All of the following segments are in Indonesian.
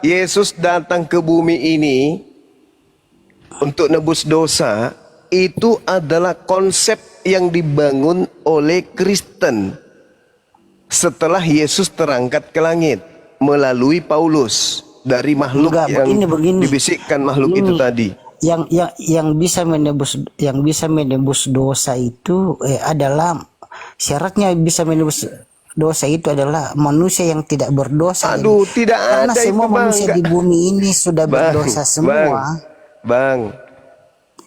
Yesus datang ke bumi ini untuk nebus dosa. Itu adalah konsep yang dibangun oleh Kristen setelah Yesus terangkat ke langit melalui Paulus dari makhluk dibisikkan makhluk itu tadi. Yang bisa menebus dosa itu adalah syaratnya bisa menebus dosa itu adalah manusia yang tidak berdosa. Aduh, tidak karena ada semua itu, Bang. manusia di bumi ini sudah berdosa semua. Bang,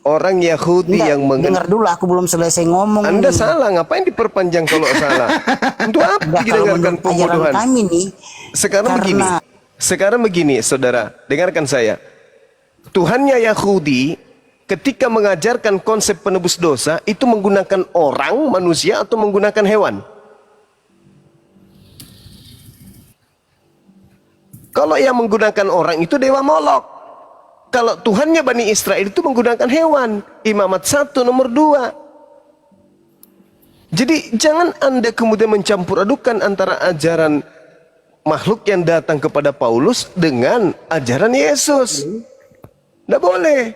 orang Yahudi yang dengar dulu, aku belum selesai ngomong. Anda salah, ngapain diperpanjang kalau salah? Untuk apa didengarkan pembodohan? Kami nih, sekarang begini, saudara, dengarkan saya. Tuhannya Yahudi ketika mengajarkan konsep penebus dosa itu menggunakan orang, manusia, atau menggunakan hewan? Kalau yang menggunakan orang itu Dewa Molok. Kalau Tuhannya Bani Israel itu menggunakan hewan. Imamat 1 nomor 2. Jadi jangan Anda kemudian mencampur adukan antara ajaran makhluk yang datang kepada Paulus dengan ajaran Yesus. Tidak boleh.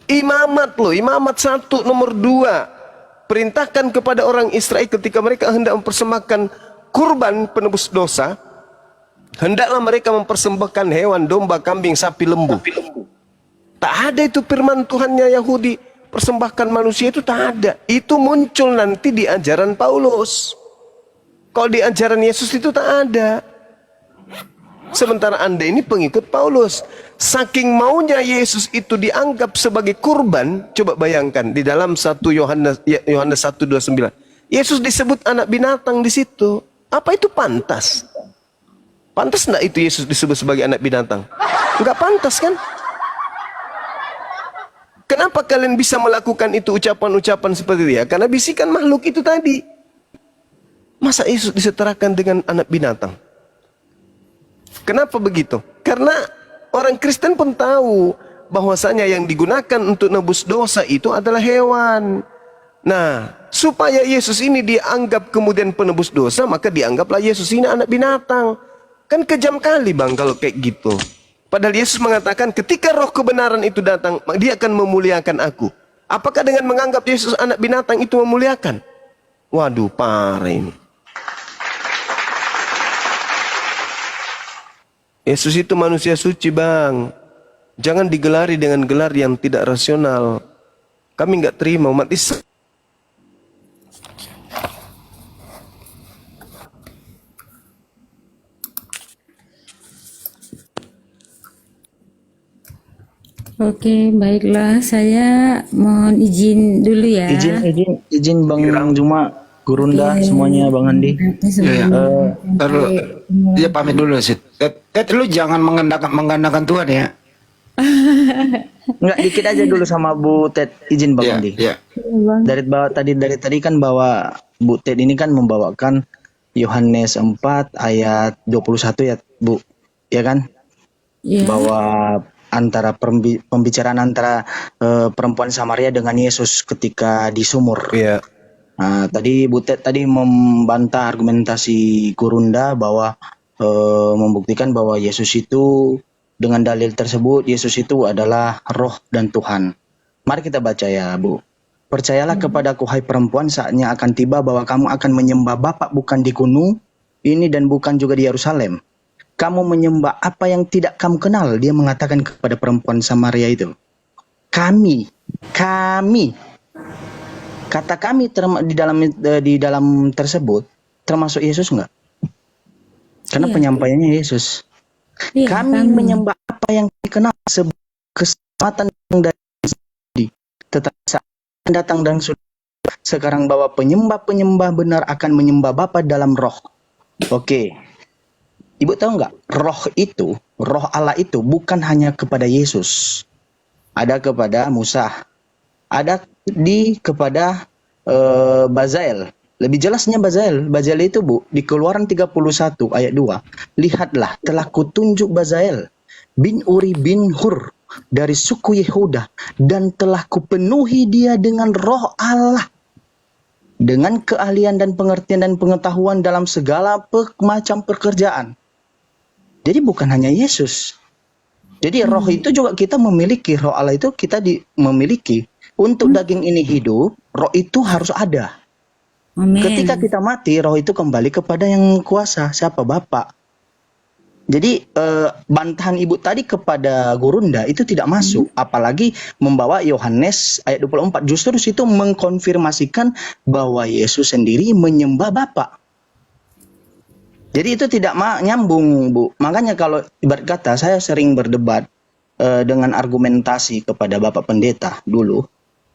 Imamat loh, Imamat 1 nomor 2. Perintahkan kepada orang Israel ketika mereka hendak mempersembahkan kurban penebus dosa, hendaklah mereka mempersembahkan hewan, domba, kambing, sapi, lembu. Tak ada itu firman Tuhannya Yahudi, persembahkan manusia itu tak ada. Itu muncul nanti di ajaran Paulus. Kalau di ajaran Yesus itu tak ada. Sementara Anda ini pengikut Paulus. Saking maunya Yesus itu dianggap sebagai kurban, coba bayangkan di dalam 1 Yohanes 1:29. Yesus disebut anak binatang di situ. Apa itu pantas? Pantas enggak itu Yesus disebut sebagai anak binatang? Enggak pantas kan? Kenapa kalian bisa melakukan itu ucapan-ucapan seperti itu ya? Karena bisikan makhluk itu tadi. Masa Yesus disetarakan dengan anak binatang? Kenapa begitu? Karena orang Kristen pun tahu bahwasanya yang digunakan untuk nebus dosa itu adalah hewan. Nah, supaya Yesus ini dianggap kemudian penebus dosa, maka dianggaplah Yesus ini anak binatang. Kan kejam kali, Bang, kalau kayak gitu. Padahal Yesus mengatakan ketika roh kebenaran itu datang, dia akan memuliakan aku. Apakah dengan menganggap Yesus anak binatang itu memuliakan? Waduh, parah ini. Yesus itu manusia suci, Bang. Jangan digelari dengan gelar yang tidak rasional. Kami nggak terima umat Islam. Oke, baiklah. Saya mohon izin dulu ya. Izin Bang Juma, Gurunda, semuanya, Bang Andi. Dia pamit dulu sih. Lu jangan menggandakan Tuhan ya. Enggak, dikit aja dulu sama Bu Ted, izin Bang Andi. Iya. Dari tadi kan bahwa Bu Ted ini kan membawakan Yohanes 4 ayat 21 ya, Bu. Ya kan? Iya. Bahwa antara pembicaraan antara perempuan Samaria dengan Yesus ketika di sumur. Iya. Nah, tadi Bu Ted tadi membantah argumentasi Gurunda bahwa membuktikan bahwa Yesus itu dengan dalil tersebut Yesus itu adalah roh dan Tuhan. Mari kita baca ya, Bu. Percayalah kepadaku hai perempuan, saatnya akan tiba bahwa kamu akan menyembah Bapa bukan di gunung ini dan bukan juga di Yerusalem. Kamu menyembah apa yang tidak kamu kenal. Dia mengatakan kepada perempuan Samaria itu. Kami. Kata kami di dalam tersebut termasuk Yesus enggak? Karena penyampaiannya Yesus. Kami menyembah apa yang dikenal sebagai keselamatan dari sendiri. Tetapi saat datang dan sudah sekarang bahwa penyembah benar akan menyembah Bapa dalam roh. Oke. Ibu tahu nggak, roh Allah itu bukan hanya kepada Yesus. Ada kepada Musa. Ada kepada Bazael. Lebih jelasnya Bazael itu, Bu, di Keluaran 31 ayat 2. Lihatlah, telah kutunjuk Bazael bin Uri bin Hur dari suku Yehuda dan telah kupenuhi dia dengan roh Allah. dengan keahlian dan pengertian dan pengetahuan dalam segala macam pekerjaan. Jadi bukan hanya Yesus. Jadi roh itu juga kita memiliki, roh Allah itu kita memiliki. Untuk daging ini hidup, roh itu harus ada. Amin. Ketika kita mati, roh itu kembali kepada yang kuasa, siapa? Bapa. Jadi bantahan ibu tadi kepada Gurunda itu tidak masuk. Apalagi membawa Yohanes ayat 24. Justru situ mengkonfirmasikan bahwa Yesus sendiri menyembah Bapa. Jadi itu tidak nyambung, Bu. Makanya kalau ibarat kata saya sering berdebat dengan argumentasi kepada Bapak Pendeta dulu.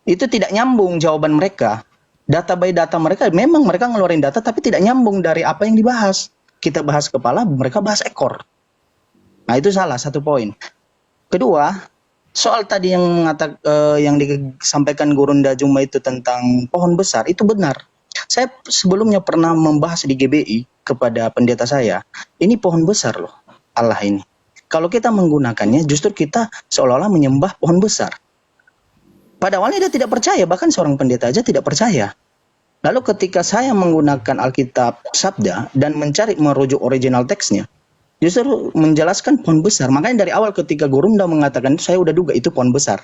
Itu tidak nyambung jawaban mereka. Data by data mereka, memang mereka ngeluarin data tapi tidak nyambung dari apa yang dibahas. Kita bahas kepala, mereka bahas ekor. Nah itu salah satu poin. Kedua, soal tadi yang disampaikan Gurunda Juma itu tentang pohon besar, itu benar. Saya sebelumnya pernah membahas di GBI kepada pendeta saya, ini pohon besar loh, Allah ini. Kalau kita menggunakannya, justru kita seolah-olah menyembah pohon besar. Pada awalnya dia tidak percaya, bahkan seorang pendeta aja tidak percaya. Lalu ketika saya menggunakan Alkitab Sabda dan mencari merujuk original teksnya, justru menjelaskan pohon besar. Makanya dari awal ketika Gurunda mengatakan itu, saya udah duga itu pohon besar.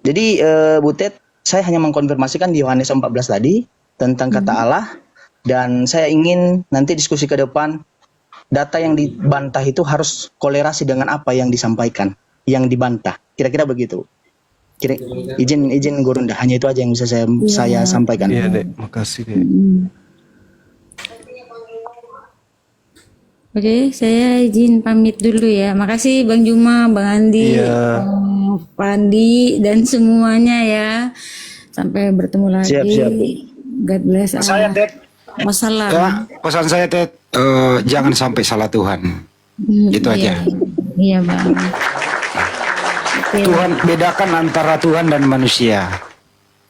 Jadi Butet, saya hanya mengkonfirmasikan di Yohanes 14 tadi tentang kata Allah. Dan saya ingin nanti diskusi ke depan, data yang dibantah itu harus kolerasi dengan apa yang disampaikan, yang dibantah. Kira-kira begitu. Izin Gurunda, hanya itu aja yang bisa saya sampaikan. Iya, Dek. Makasih, Dek. Oke, saya izin pamit dulu ya. Makasih Bang Juma, Bang Andi, Iya. Pak Andi, dan semuanya ya. Sampai bertemu lagi. Siap. God bless. Saya Ted, Wassalam. pesan saya Ted, jangan sampai salah Tuhan. Itu aja. Iya Bang. Oke. Tuhan bedakan antara Tuhan dan manusia.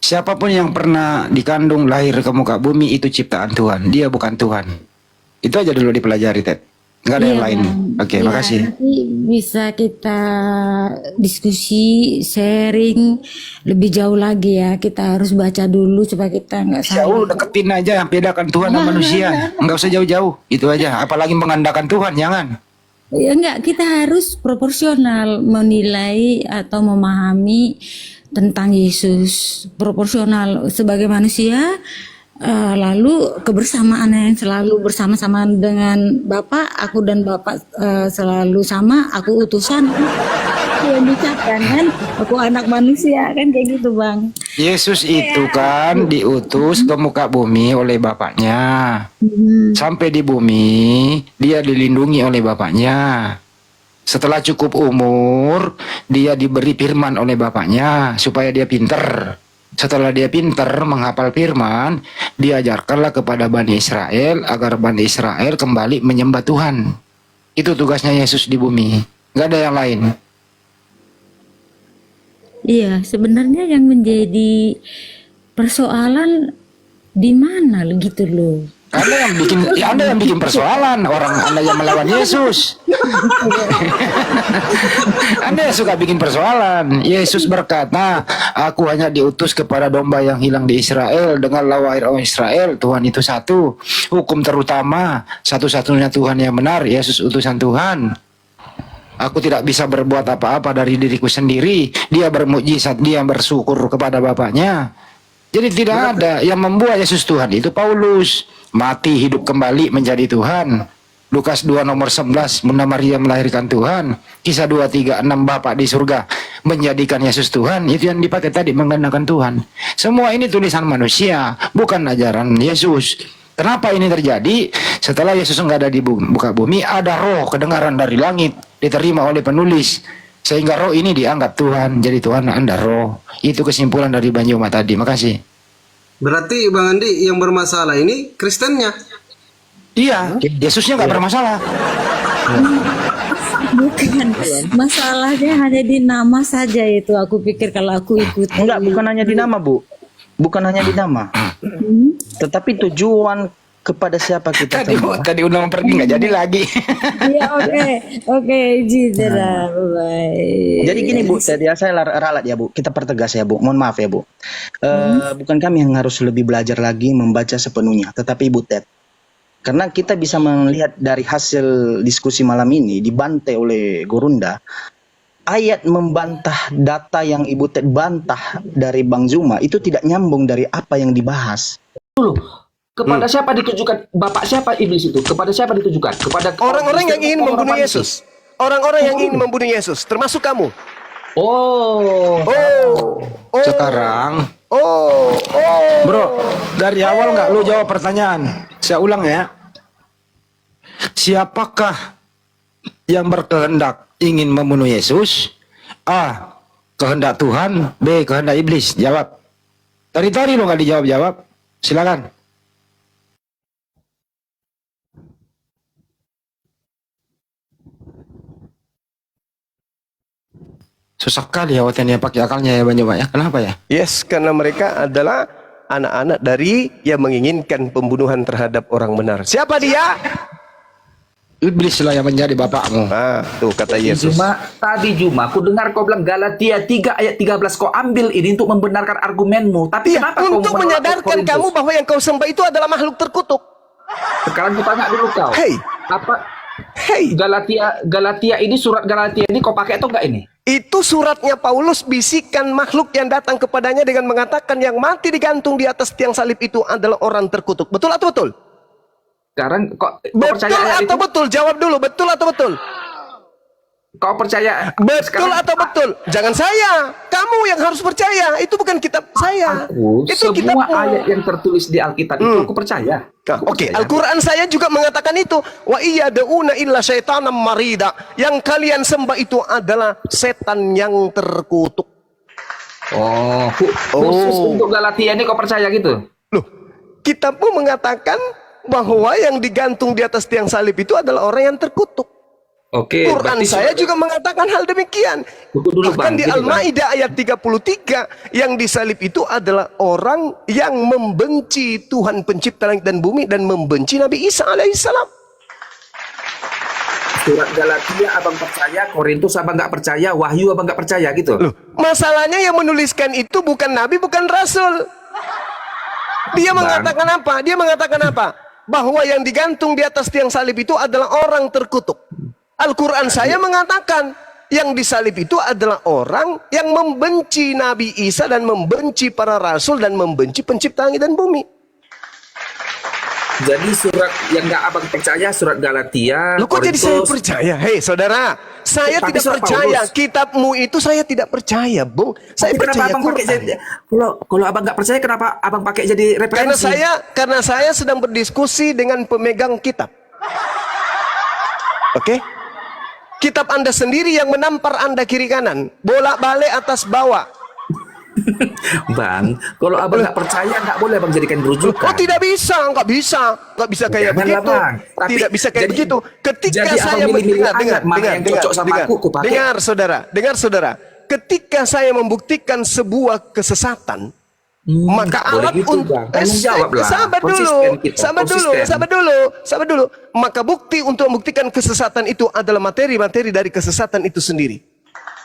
Siapapun yang pernah dikandung lahir ke muka bumi itu ciptaan Tuhan. Dia bukan Tuhan. Itu aja dulu dipelajari Ted. Nggak ada yang lain. Oke, makasih. Nanti bisa kita diskusi, sharing lebih jauh lagi ya. Kita harus baca dulu supaya kita nggak Jauh salah. deketin aja, bedakan Tuhan dan manusia. Nggak usah jauh-jauh. Itu aja. Apalagi mengandalkan Tuhan, jangan. Ya enggak, kita harus proporsional menilai atau memahami tentang Yesus. Proporsional sebagai manusia, lalu kebersamaan yang selalu bersama-sama dengan Bapak, aku dan Bapak selalu sama, aku utusan. Yang diucapkan kan, aku anak manusia kan kayak gitu Bang. Yesus itu kan diutus ke muka bumi oleh Bapaknya. Sampai di bumi, dia dilindungi oleh Bapaknya. Setelah cukup umur, dia diberi firman oleh Bapaknya supaya dia pinter. Setelah dia pinter menghafal firman, diajarkanlah kepada Bani Israel agar Bani Israel kembali menyembah Tuhan. Itu tugasnya Yesus di bumi. Gak ada yang lain. Iya, sebenarnya yang menjadi persoalan di mana gitu loh. Anda yang bikin persoalan, orang Anda yang melawan Yesus. Anda yang suka bikin persoalan. Yesus berkata, aku hanya diutus kepada domba yang hilang di Israel. Dengarlah wahai orang Israel, Tuhan itu satu. Hukum terutama, satu-satunya Tuhan yang benar, Yesus utusan Tuhan. Aku tidak bisa berbuat apa-apa dari diriku sendiri. Dia bermukjizat, dia bersyukur kepada Bapaknya. Jadi tidak ada yang membuat Yesus Tuhan. Itu Paulus. Mati, hidup kembali menjadi Tuhan. Lukas 2 nomor 11, Bunda Maria melahirkan Tuhan. Kisah 2:36, Bapa di surga menjadikan Yesus Tuhan. Itu yang dipakai tadi, menggunakan Tuhan. Semua ini tulisan manusia, bukan ajaran Yesus. Kenapa ini terjadi? Setelah Yesus nggak ada di muka bumi, ada roh kedengaran dari langit, diterima oleh penulis. Sehingga roh ini dianggap Tuhan. Jadi Tuhan Anda roh. Itu kesimpulan dari Banjuma tadi. Makasih. Berarti Bang Andi yang bermasalah ini Kristennya. Iya, Yesusnya nggak bermasalah. Bukan, masalahnya hanya di nama saja itu. Aku pikir kalau aku ikut. Enggak, bukan hanya di nama, Bu. Bukan hanya di nama. Tetapi tujuan kepada siapa kita Tadi sembah? tadi undang pergi nggak jadi lagi. Iya, oke, Jidra, bye. Jadi gini Bu, tadi saya ralat ya Bu, kita pertegas ya Bu, mohon maaf ya Bu. Bukan kami yang harus lebih belajar lagi membaca sepenuhnya, tetapi Ibu Ted. Karena kita bisa melihat dari hasil diskusi malam ini dibantai oleh Gorunda, ayat membantah data yang Ibu Ted bantah dari Bang Zuma itu tidak nyambung dari apa yang dibahas. Kepada siapa ditujukan? Bapak siapa iblis itu? Kepada siapa ditujukan? Kepada Orang-orang yang ingin membunuh orang Yesus. Orang-orang yang ingin membunuh Yesus, termasuk kamu. Oh. Sekarang, Oh. bro, dari awal nggak lu jawab pertanyaan? Saya ulang ya. Siapakah yang berkehendak ingin membunuh Yesus? A. Kehendak Tuhan. B. Kehendak iblis. Jawab. Tadi lo nggak dijawab-jawab. Silakan. Susah kali ya waktunya pakai akalnya ya banyak ya. Kenapa ya? Yes, karena mereka adalah anak-anak dari yang menginginkan pembunuhan terhadap orang benar. Siapa dia? Iblis lah yang menjadi bapakmu. Ah, tuh kata Yesus. Tadi Juma, aku dengar kau bilang Galatia 3 ayat 13. Kau ambil ini untuk membenarkan argumenmu. Tapi Iya, kenapa kau untuk menolak menyadarkan Korintus? kamu bahwa yang kau sembah itu adalah makhluk terkutuk. Sekarang kutanya dulu kau. Hey. Apa Hei, Galatia ini, surat Galatia ini kau pakai atau enggak ini? itu suratnya Paulus, bisikan makhluk yang datang kepadanya dengan mengatakan yang mati digantung di atas tiang salib itu adalah orang terkutuk. Betul atau betul? Sekarang kau Betul percaya ayat atau itu? betul? Jawab dulu, betul atau betul? Kau percaya? Betul Sekarang atau betul? Jangan saya, kamu yang harus percaya. Itu bukan kitab saya. Itu semua kitabmu. ayat yang tertulis di Alkitab itu aku percaya. Nah, Aku Oke, percaya. Al-Quran saya juga mengatakan itu. Wa iya dauna illa syaitanam marida. Yang kalian sembah itu adalah setan yang terkutuk. Oh, khusus untuk Galatia ini kau percaya gitu? Loh, kitabmu mengatakan bahwa yang digantung di atas tiang salib itu adalah orang yang terkutuk. Oke, Quran berarti saya juga mengatakan hal demikian. Tunggu dulu, Bahkan Bang. di Gini, Bang. Al-Maidah ayat 33 yang disalib itu adalah orang yang membenci Tuhan pencipta langit dan bumi dan membenci Nabi Isa alaihissalam. Surat Galatia abang percaya, Korintus abang nggak percaya, Wahyu abang nggak percaya gitu. Loh, masalahnya yang menuliskan itu bukan nabi, bukan rasul. Dia mengatakan apa? Dia mengatakan apa? Bahwa yang digantung di atas tiang salib itu adalah orang terkutuk. Al-Quran saya mengatakan yang disalib itu adalah orang yang membenci Nabi Isa dan membenci para rasul dan membenci pencipta langit dan bumi. Jadi surat yang nggak abang percaya, surat Galatia, Loh, kok jadi saya Korintus. percaya? Hei saudara, saya Tapi tidak surat percaya. Paulus. Kitabmu itu saya tidak percaya, Bung. Saya Tapi kenapa percaya abang pakai Quran. jadi, kalau abang nggak percaya, kenapa abang pakai jadi referensi? Karena saya sedang berdiskusi dengan pemegang kitab. Oke? Kitab Anda sendiri yang menampar Anda kiri kanan, bolak-balik atas bawah. Bang, kalau abang nggak percaya nggak boleh abang jadikan Oh, rujukan. tidak bisa, nggak bisa kayak Janganlah, begitu. Bang. Tapi Tidak bisa kayak jadi- begitu. Ketika jadi saya abang milih-milih dengar, ayat mana yang cocok sama aku pakai. dengar saudara. Ketika saya membuktikan sebuah kesesatan, maka nggak boleh alat gitu, untuk Bang. Tanggung jawab lah. sabar Konsisten kita, sabar dulu. Maka bukti untuk membuktikan kesesatan itu adalah materi-materi dari kesesatan itu sendiri.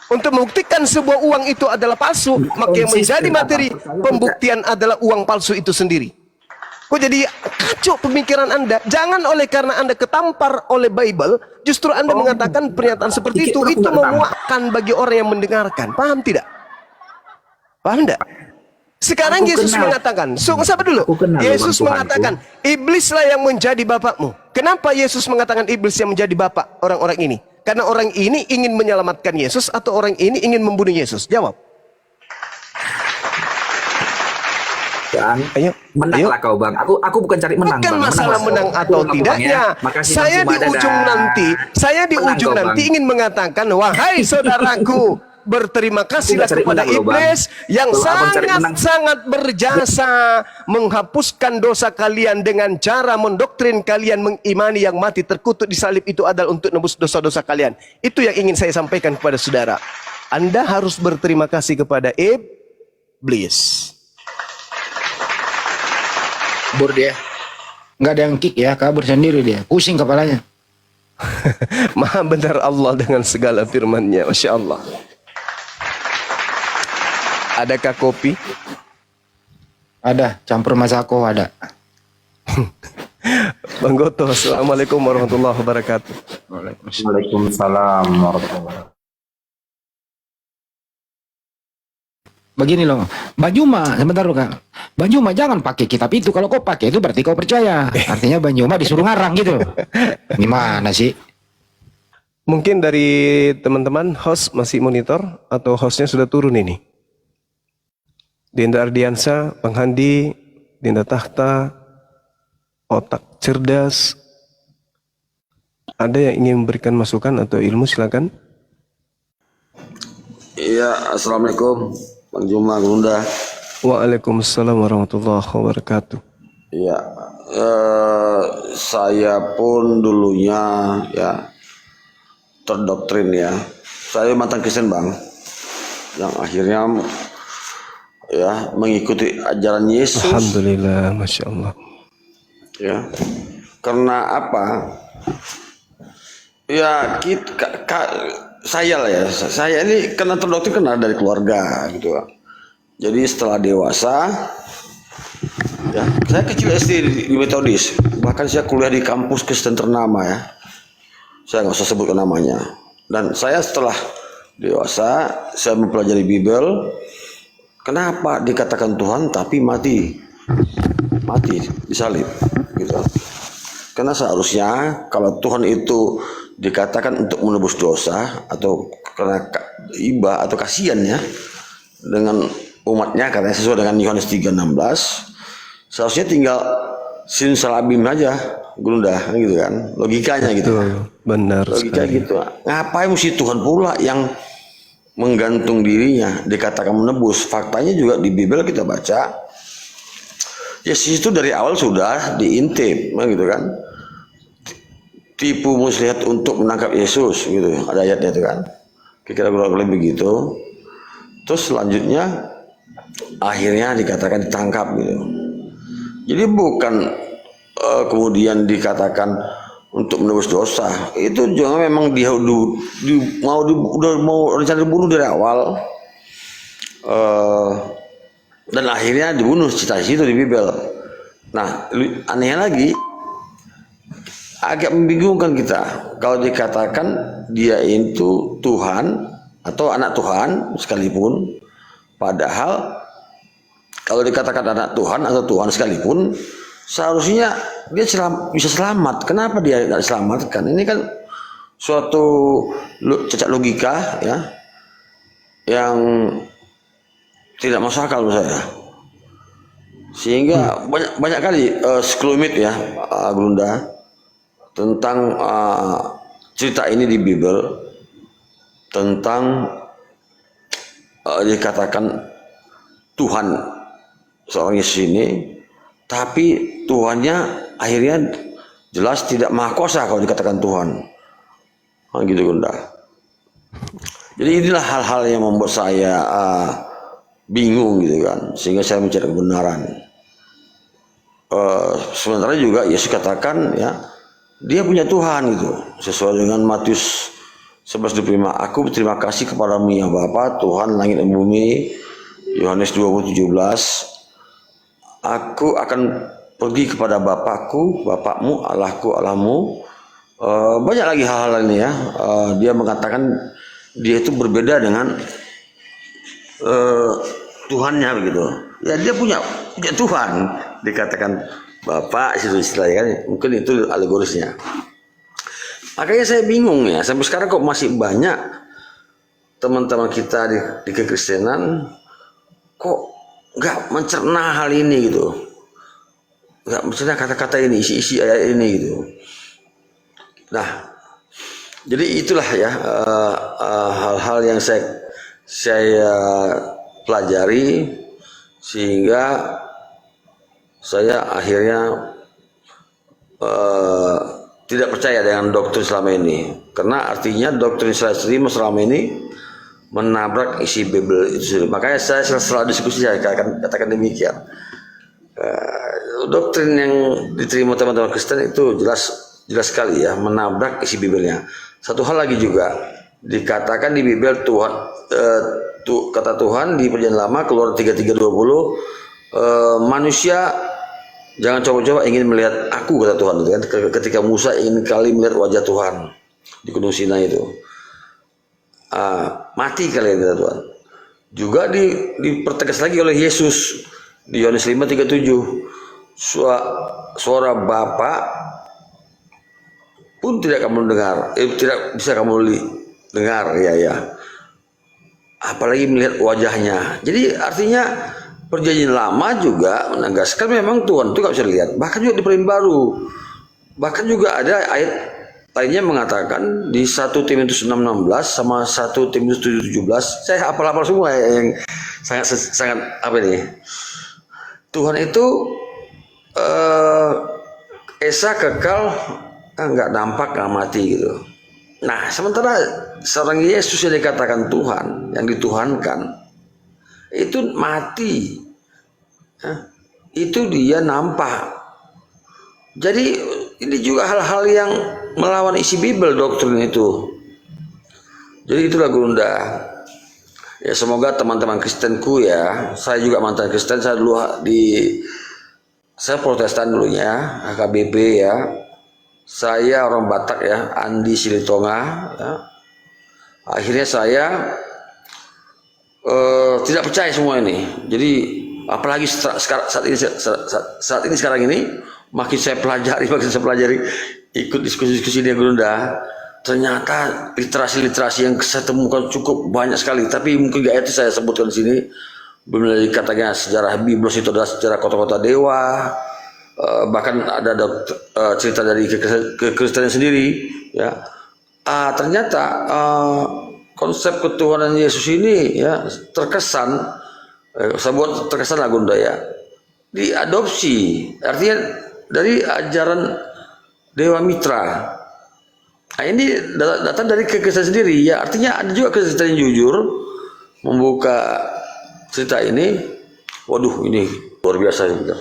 Untuk membuktikan sebuah uang itu adalah palsu, maka yang menjadi materi pembuktian adalah uang palsu itu sendiri. Kok jadi kacau pemikiran Anda? Jangan oleh karena Anda ketampar oleh Bible, justru Anda mengatakan pernyataan seperti dikit itu. aku Itu nggak ketampar. memuakkan bagi orang yang mendengarkan. Paham tidak? Paham tidak? Sekarang Aku Yesus kenal. mengatakan, sabar dulu. Aku kenal Yesus Tuhanku. mengatakan, iblislah yang menjadi bapakmu. Kenapa Yesus mengatakan iblis yang menjadi bapak orang-orang ini? Karena orang ini ingin menyelamatkan Yesus atau orang ini ingin membunuh Yesus? Jawab. Bang, Ayo. menanglah kau bang. Aku bukan cari menang. Bukan Bang. masalah menang atau Aku, Bang, tidaknya. ya. Makasih, Saya Bang di Suma, ujung dadah. nanti, saya di Menang ujung kau, nanti Bang. ingin mengatakan, wahai saudaraku, berterima kasihlah Aku nggak cari kepada menang loh, Bang. iblis yang Kalau abang cari menang- sangat berjasa menghapuskan dosa kalian dengan cara mendoktrin kalian mengimani yang mati terkutuk di salib itu adalah untuk nebus dosa-dosa kalian. Itu yang ingin saya sampaikan kepada saudara. Anda harus berterima kasih kepada iblis. Bur dia. nggak ada yang kick ya, kabur sendiri dia, pusing kepalanya. Maha benar Allah dengan segala firman-Nya, Masya Allah. Adakah kopi? Ada, campur masako ada. Bang Goto, Assalamualaikum warahmatullahi wabarakatuh. Waalaikumsalam warahmatullahi wabarakatuh. Begini loh, Banjuma, sebentar loh Kak. Banjuma jangan pakai kitab itu, kalau kau pakai itu berarti kau percaya. Artinya Banjuma disuruh ngarang gitu. Gimana sih? Mungkin dari teman-teman host masih monitor atau hostnya sudah turun ini. Dinda Ardiansa, Bang Handi, Dinda Tahta, Otak Cerdas. Ada yang ingin memberikan masukan atau ilmu, silakan. Iya, assalamualaikum, Bang Juma, Gunda. Waalaikumsalam warahmatullahi wabarakatuh. Iya, saya pun dulunya ya terdoktrin ya. Saya mantan Kristen Bang, yang akhirnya ya mengikuti ajaran Yesus. Alhamdulillah, Masya Allah. Ya, karena apa? Ya saya lah ya, saya ini kena terdoktrin kena dari keluarga gitu. Jadi setelah dewasa, ya saya kecil SD di Metodis, bahkan saya kuliah di kampus Kristen ternama ya. Saya nggak usah sebutkan namanya. Dan saya setelah dewasa, saya mempelajari Bible. Kenapa dikatakan Tuhan tapi mati disalib gitu. Karena seharusnya kalau Tuhan itu dikatakan untuk menebus dosa atau karena iba atau kasihan ya dengan umatnya, katanya sesuai dengan Yohanes 3:16, seharusnya tinggal simsalabim aja, Gunda gitu kan, logikanya gitu. Benar Logika sekali. gitu. Ngapain mesti Tuhan pula yang menggantung dirinya dikatakan menebus? Faktanya juga di Bible kita baca, Yesus itu dari awal sudah diintip, gitu kan. Tipu muslihat untuk menangkap Yesus, gitu. Ada ayatnya itu kan. Kira-kira kurang lebih begitu. Terus selanjutnya akhirnya dikatakan ditangkap gitu. Jadi bukan kemudian dikatakan untuk menebus dosa. Itu juga memang dia mau rencana dibunuh dari awal. Dan akhirnya dibunuh cita situ di Bible. Nah, anehnya lagi, agak membingungkan kita kalau dikatakan dia itu Tuhan atau anak Tuhan sekalipun, padahal kalau dikatakan anak Tuhan atau Tuhan sekalipun, seharusnya dia bisa selamat. Kenapa dia tidak diselamatkan? Ini kan suatu cacat logika ya, yang tidak masuk akal menurut saya. Sehingga banyak kali sekelumit ya, Gunda, tentang cerita ini di Bible tentang dikatakan Tuhan seorang Yesus ini, tapi Tuhannya akhirnya jelas tidak maha kuasa kalau dikatakan Tuhan. Gitu Gunda. Jadi inilah hal-hal yang membuat saya bingung gitu kan, sehingga saya mencari kebenaran. Sementara juga Yesus katakan ya, dia punya Tuhan gitu, sesuai dengan Matius 11:25. Aku berterima kasih kepadamu ya Bapa, Tuhan langit dan bumi. Yohanes 20:17. Aku akan pergi kepada Bapakku, Bapakmu, Allahku, Allahmu. Banyak lagi hal-hal ini ya. Dia mengatakan dia itu berbeda dengan Tuhannya begitu. Ya dia punya Tuhan, dikatakan Bapak situ istilahnya kan. Mungkin itu alegorisnya. Makanya saya bingung ya, sampai sekarang kok masih banyak teman-teman kita di kekristenan kok nggak mencerna hal ini gitu, nggak mencerna kata-kata ini, isi-isi ayat ini gitu. Nah, jadi itulah ya hal-hal yang saya pelajari sehingga saya akhirnya tidak percaya dengan doktrin selama ini, karena artinya doktrin saya terima selama ini menabrak isi Bible itu sendiri. Makanya saya selalu diskusi, saya katakan demikian. doktrin yang diterima teman-teman Kristen itu jelas sekali ya, menabrak isi Bibelnya. Satu hal lagi juga, dikatakan di Bibel Tuhan, kata Tuhan di Perjanjian Lama Keluaran 33:20, manusia jangan coba-coba ingin melihat aku, kata Tuhan itu kan, ketika Musa ingin kali melihat wajah Tuhan di Gunung Sinai itu. Mati kalian, kata Tuhan. Juga dipertegas lagi oleh Yesus di Yohanes 5:37, suara Bapa pun tidak kamu dengar, tidak bisa kamu dengar, ya. Apalagi melihat wajahnya. Jadi artinya Perjanjian Lama juga menegaskan memang Tuhan itu nggak bisa dilihat. Bahkan juga di Perjanjian Baru, bahkan juga ada ayat lainnya mengatakan di 1 Timotius 6:16 sama 1 Timotius 7:17. Saya hafal semua yang sangat apa ini? Tuhan itu esa kekal, nggak nampak, nggak mati gitu. Nah, sementara seorang Yesus yang dikatakan Tuhan, yang dituhankan, itu mati. Itu dia nampak. Jadi ini juga hal-hal yang melawan isi Bibel, doktrin itu. Jadi itulah Gurunda. Ya, semoga teman-teman Kristenku ya, saya juga mantan Kristen, saya Protestan dulunya, AKBP ya. Saya orang Batak ya, Andi Silitonga ya. Akhirnya saya tidak percaya semua ini. Jadi apalagi saat ini sekarang ini makin saya pelajari, ikut diskusi-diskusi di Gurunda, ternyata literasi yang saya temukan cukup banyak sekali. Tapi mungkin gak itu saya sebutkan di sini. Belum lagi katanya sejarah Biblos itu adalah sejarah kota-kota dewa, bahkan ada cerita dari kekristenan sendiri. Ya, ternyata konsep ketuhanan Yesus ini ya terkesan, saya buat terkesan lah Gunda ya, diadopsi, artinya dari ajaran Dewa Mitra. Nah, ini datang dari kekristenan sendiri ya, artinya ada juga kekristenan yang jujur membuka cerita ini. Waduh, ini luar biasa ya.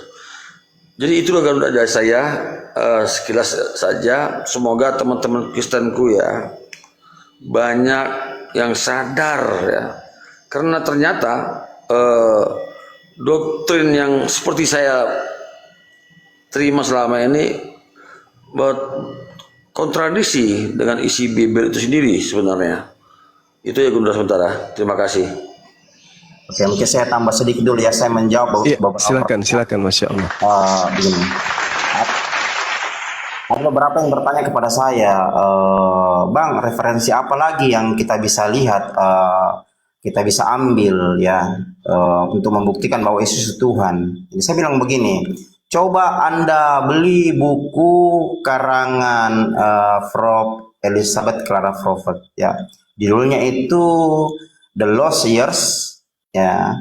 Jadi itulah Gunda dari saya, sekilas saja. Semoga teman-teman Kristenku ya banyak yang sadar ya, karena ternyata doktrin yang seperti saya terima selama ini kontradiksi dengan isi Bibel itu sendiri sebenarnya. Itu ya Gunda sementara. Terima kasih. Oke, mungkin saya tambah sedikit dulu ya, saya menjawab Iya, beberapa. silakan, Masya Allah. Begini, ada beberapa yang bertanya kepada saya, Bang, referensi apa lagi yang kita bisa lihat, kita bisa ambil ya, untuk membuktikan bahwa Yesus itu Tuhan. Jadi saya bilang begini, coba Anda beli buku karangan Prof. Elizabeth Clara Prophet ya, judulnya itu The Lost Years ya,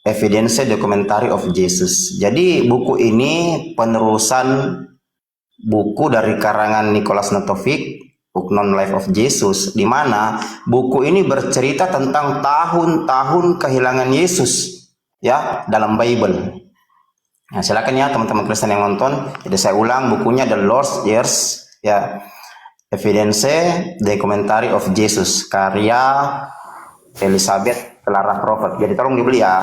Evidence Documentary of Jesus. Jadi buku ini penerusan buku dari karangan Nicholas Notovic, Unknown Life of Jesus, di mana buku ini bercerita tentang tahun-tahun kehilangan Yesus ya dalam Bible. Nah, silakan ya teman-teman Kristen yang nonton. Jadi saya ulang, bukunya The Lost Years ya, Evidence Documentary of Jesus, karya Elizabeth Clara Prophet. Jadi tolong dibeli ya.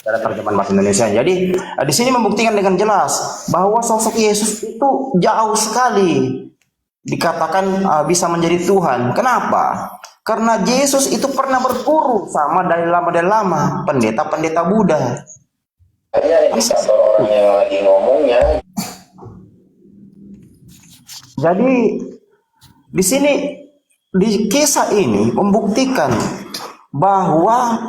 Ada terjemahan bahasa Indonesia. Jadi di sini membuktikan dengan jelas bahwa sosok Yesus itu jauh sekali dikatakan bisa menjadi Tuhan. Kenapa? Karena Yesus itu pernah berguru sama Dalai Lama, pendeta-pendeta Buddha. Jadi di sini di kisah ini membuktikan bahwa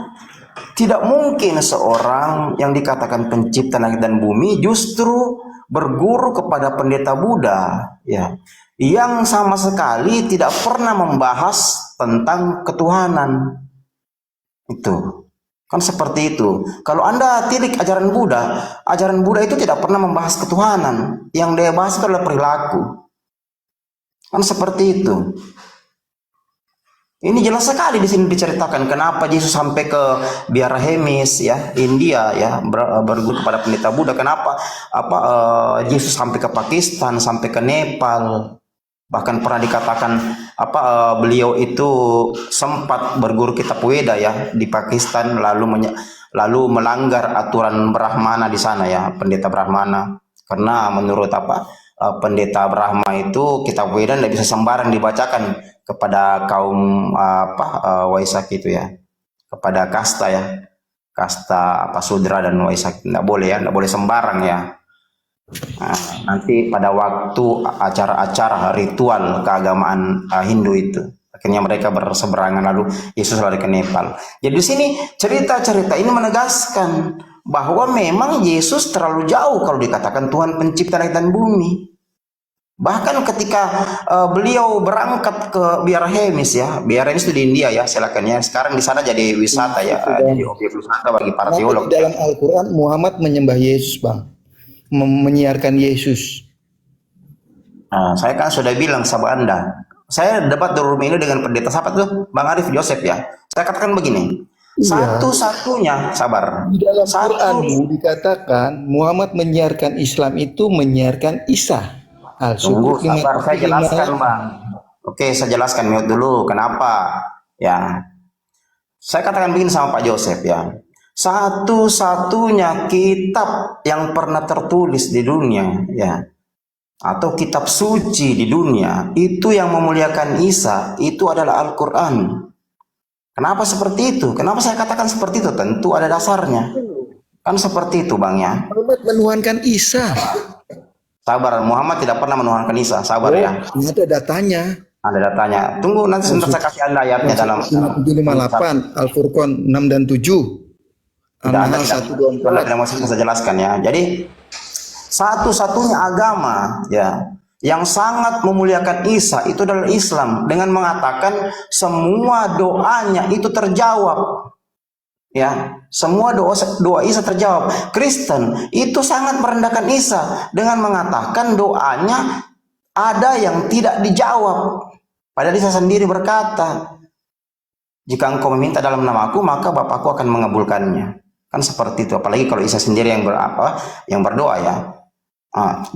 tidak mungkin seorang yang dikatakan pencipta langit dan bumi justru berguru kepada pendeta Buddha ya, yang sama sekali tidak pernah membahas tentang ketuhanan. Itu kan seperti itu. Kalau Anda tilik ajaran Buddha itu tidak pernah membahas ketuhanan. Yang dia bahas itu adalah perilaku. Kan seperti itu. Ini jelas sekali di sini diceritakan kenapa Yesus sampai ke Biara Hemis ya, India ya, berguru kepada pendeta Buddha. Kenapa Yesus sampai ke Pakistan, sampai ke Nepal. Bahkan pernah dikatakan beliau itu sempat berguru kitab Weda ya di Pakistan, lalu melanggar aturan Brahmana di sana ya, pendeta Brahmana. Karena menurut pendeta Brahma itu kitab Weda tidak bisa sembarang dibacakan kepada kaum Waisak itu ya, kepada kasta ya, kasta Sudra dan Waisak, tidak boleh ya, tidak boleh sembarang ya. Nah, nanti pada waktu acara-acara ritual keagamaan Hindu itu akhirnya mereka berseberangan, lalu Yesus lari ke Nepal. Jadi di sini cerita-cerita ini menegaskan bahwa memang Yesus terlalu jauh kalau dikatakan Tuhan pencipta langit dan bumi. Bahkan ketika beliau berangkat ke Biara Hemis ya, Biara Hemis itu di India ya, silakan ya. Sekarang di sana jadi wisata ya, jadi objek wisata bagi para teolog. Dalam Al-Quran Muhammad menyembah Yesus, Bang, menyiarkan Yesus. Nah, saya kan sudah bilang sama Anda, saya debat di rumah ini dengan pendeta siapa tuh, Bang Arif Joseph ya. Saya katakan begini, satu-satunya sabar. Di dalam Quran dikatakan Muhammad menyiarkan Islam itu menyiarkan Isa. Tunggu, sabar, saya jelaskan Bang. Oke, saya jelaskan mute dulu. Kenapa? Ya, saya katakan begini sama Pak Joseph ya. Satu-satunya kitab yang pernah tertulis di dunia ya, atau kitab suci di dunia itu yang memuliakan Isa itu adalah Al-Quran. Kenapa seperti itu? Kenapa saya katakan seperti itu? Tentu ada dasarnya. Kan seperti itu Bang ya. Muhammad menuhankan Isa. Sabar, Muhammad tidak pernah menuhankan Isa. Sabar ya. Ada datanya. Ada datanya. Tunggu nanti sebentar saya kasih Anda ayatnya dalam 758 Al-Furqan 6 dan 7. Al-Nahl 124. Saya jelaskan ya. Jadi satu-satunya agama ya yang sangat memuliakan Isa itu adalah Islam, dengan mengatakan semua doanya itu terjawab. Ya, semua doa Isa terjawab. Kristen itu sangat merendahkan Isa dengan mengatakan doanya ada yang tidak dijawab. Padahal Isa sendiri berkata, jika engkau meminta dalam namaku, maka Bapakku akan mengabulkannya. Kan seperti itu. Apalagi kalau Isa sendiri yang berdoa ya.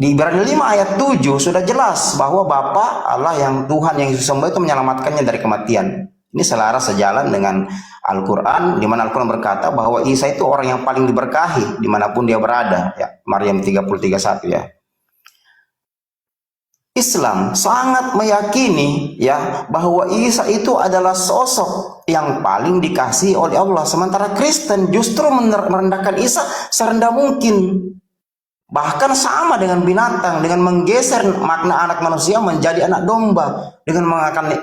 Di Ibrani 5 ayat 7 sudah jelas bahwa Bapa Allah yang Tuhan yang Yesus sembah itu menyelamatkannya dari kematian. Ini selaras sejalan dengan Al-Quran, di mana Al-Quran berkata bahwa Isa itu orang yang paling diberkahi dimanapun dia berada. Ya, Maryam 30:31 ya. Islam sangat meyakini ya bahwa Isa itu adalah sosok yang paling dikasihi oleh Allah. Sementara Kristen justru merendahkan Isa serendah mungkin. Bahkan sama dengan binatang, dengan menggeser makna anak manusia menjadi anak domba, dengan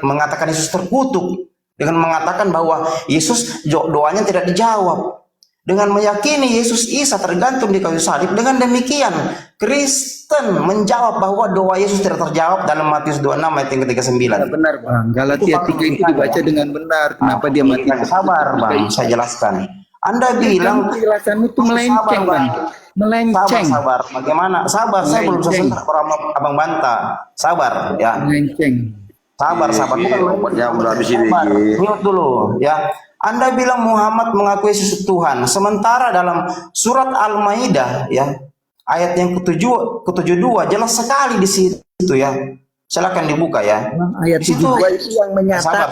mengatakan Yesus terkutuk, dengan mengatakan bahwa Yesus doanya tidak dijawab, dengan meyakini Yesus Isa tergantung di kayu salib. Dengan demikian Kristen menjawab bahwa doa Yesus tidak terjawab dalam Matius 26 ayat yang ke-39. Benar Bang, Galatia 3 itu dibaca dengan benar. Kenapa dia mati? Sabar Bang, saya jelaskan. Anda bilang penjelasanmu itu melenceng Bang. Melenceng. Sabar. Bagaimana? Sabar, saya belum selesai Abang bantah. Sabar ya. Melenceng. Sabar. Ya udah habis ini. Mute dulu ya. Anda bilang Muhammad mengakui Yesus Tuhan, sementara dalam surat Al-Maidah ya, ayat yang ke-72 jelas sekali di situ ya. Silakan dibuka ya. Ayat 72 itu yang menyatakan.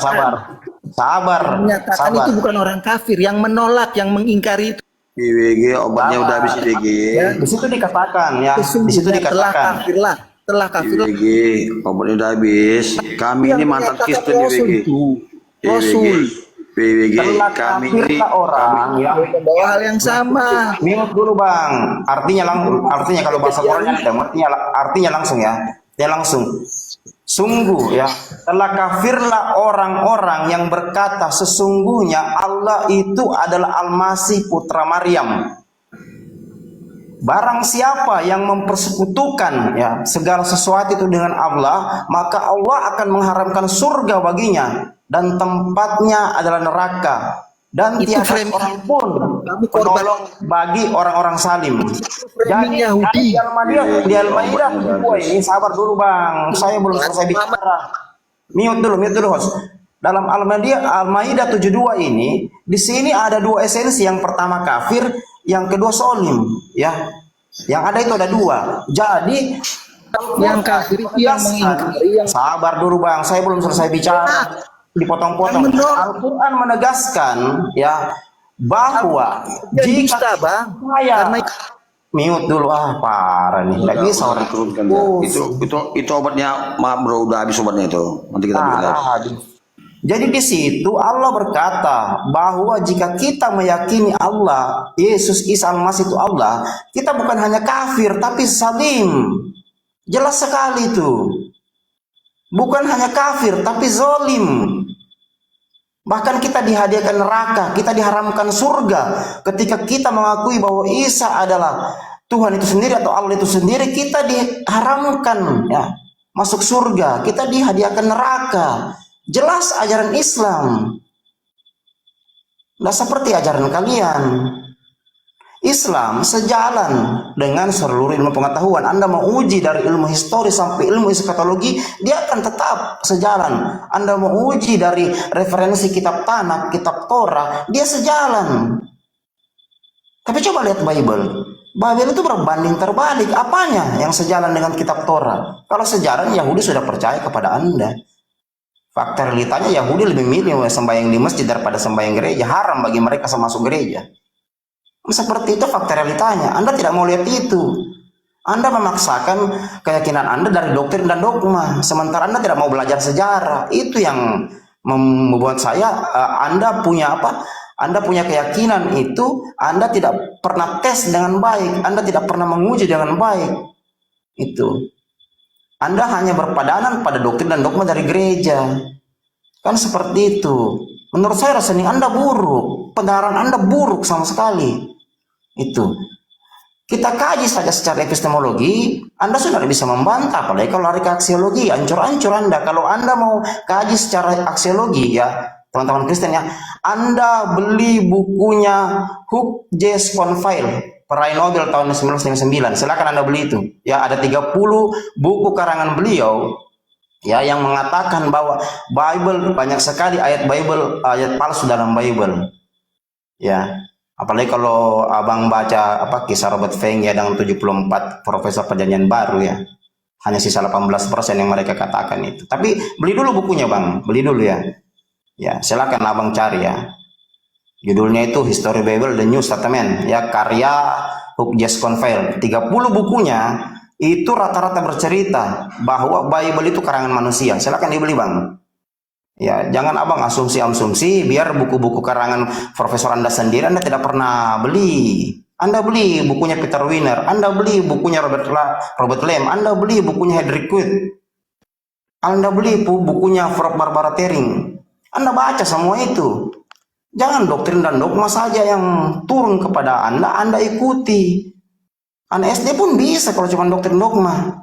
Sabar. Menyatakan itu bukan orang kafir, yang menolak, yang mengingkari itu. PWG obatnya udah habis DG. Ya, di situ dikatakan ya. Di situ dikatakan. Telah kafir. PWG obatnya udah habis. Kami ini mantan Kristen PWG. PWG kami ini orang yang membawa hal yang sama. Minut dulu Bang. Artinya kalau bahasa Quran artinya langsung ya. Ya langsung. Sungguh ya, telah kafirlah orang-orang yang berkata sesungguhnya Allah itu adalah Al-Masih putra Maryam. Barang siapa yang mempersekutukan ya segala sesuatu itu dengan Allah, maka Allah akan mengharamkan surga baginya dan tempatnya adalah neraka. Dan tiada orang pun penolong bagi orang-orang salim. Jadi Yahudi. Di Al-Maidah ini sabar dulu Bang, saya belum selesai bicara. Mute dulu host. dalam Al-Maidah 72 ini, di sini ada dua esensi. Yang pertama kafir, yang kedua solim, ya. Yang ada itu ada dua. Jadi Yang kafir itu yang mengingkari, yang sabar dulu Bang, saya belum selesai bicara. Dipotong-potong. Al-Quran menegaskan ya bahwa jika Bang, saya mute dulu, parah nih, nggak bisa orang turunkan itu obatnya, maaf bro, udah habis obatnya itu, nanti kita bikin lagi. Jadi di situ Allah berkata bahwa jika kita meyakini Allah, Yesus Isa Al-Masih itu Allah, kita bukan hanya kafir tapi salim. Jelas sekali itu. Bukan hanya kafir tapi zolim. Bahkan kita dihadiahkan neraka, kita diharamkan surga. Ketika kita mengakui bahwa Isa adalah Tuhan itu sendiri atau Allah itu sendiri, kita diharamkan ya masuk surga, kita dihadiahkan neraka. Jelas ajaran Islam. Nah, seperti ajaran kalian. Islam sejalan dengan seluruh ilmu pengetahuan. Anda mau uji dari ilmu histori sampai ilmu eskatologi, dia akan tetap sejalan. Anda mau uji dari referensi kitab Tanakh, kitab Torah, dia sejalan. Tapi coba lihat Bible. Bible itu berbanding terbalik. Apanya yang sejalan dengan kitab Torah? Kalau sejalan, Yahudi sudah percaya kepada Anda. Fakta realitanya Yahudi lebih milih sembahyang di masjid daripada sembahyang gereja. Haram bagi mereka masuk gereja. Seperti itu fakta realitanya. Anda tidak mau lihat itu. Anda memaksakan keyakinan Anda dari doktrin dan dogma, sementara Anda tidak mau belajar sejarah. Itu yang membuat saya Anda punya apa? Anda punya keyakinan itu, Anda tidak pernah tes dengan baik, Anda tidak pernah menguji dengan baik. Itu. Anda hanya berpadanan pada doktrin dan dogma dari gereja. Kan seperti itu. Menurut saya reasoning Anda buruk, pendaran Anda buruk sama sekali. Itu. Kita kaji saja secara epistemologi, Anda sudah bisa membantah, apalagi kalau lari ke aksiologi, ancur-ancur Anda. Kalau Anda mau kaji secara aksiologi ya, teman-teman Kristen ya, Anda beli bukunya Hughes von Weil, peraih Nobel tahun 1999. Silakan Anda beli itu. Ya, ada 30 buku karangan beliau ya yang mengatakan bahwa Bible banyak sekali ayat palsu dalam Bible. Ya. Apalagi kalau abang baca kisah Robert Feng ya dengan 74 profesor perjanjian baru ya. Hanya sisa 18% yang mereka katakan itu. Tapi beli dulu bukunya Bang, beli dulu ya. Ya, silakan abang cari ya. Judulnya itu History Bible The New Testament ya, karya Hughes von Weil. 30 bukunya itu rata-rata bercerita bahwa Bible itu karangan manusia. Silakan dibeli Bang. Ya, jangan abang asumsi-asumsi biar buku-buku karangan profesor Anda sendiri Anda tidak pernah beli. Anda beli bukunya Peter Wiener, Anda beli bukunya Robert Lamb, Anda beli bukunya Hedrick Quid, Anda beli bukunya Frank Barbara Tering. Anda baca semua itu. Jangan doktrin dan dogma saja yang turun kepada Anda ikuti. Anak SD pun bisa kalau cuma doktrin dogma,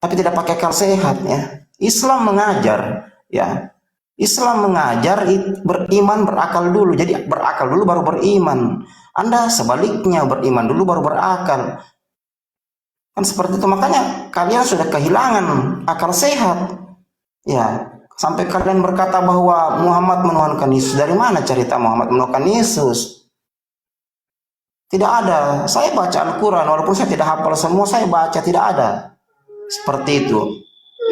tapi tidak pakai akal sehat ya. Islam mengajar ya. Islam mengajar beriman berakal dulu. Jadi berakal dulu baru beriman. Anda sebaliknya, beriman dulu baru berakal. Kan seperti itu. Makanya kalian sudah kehilangan akal sehat. Ya, sampai kalian berkata bahwa Muhammad menuhankan Yesus. Dari mana cerita Muhammad menuhankan Yesus? Tidak ada. Saya baca Al-Quran, walaupun saya tidak hafal semua, saya baca, tidak ada. Seperti itu.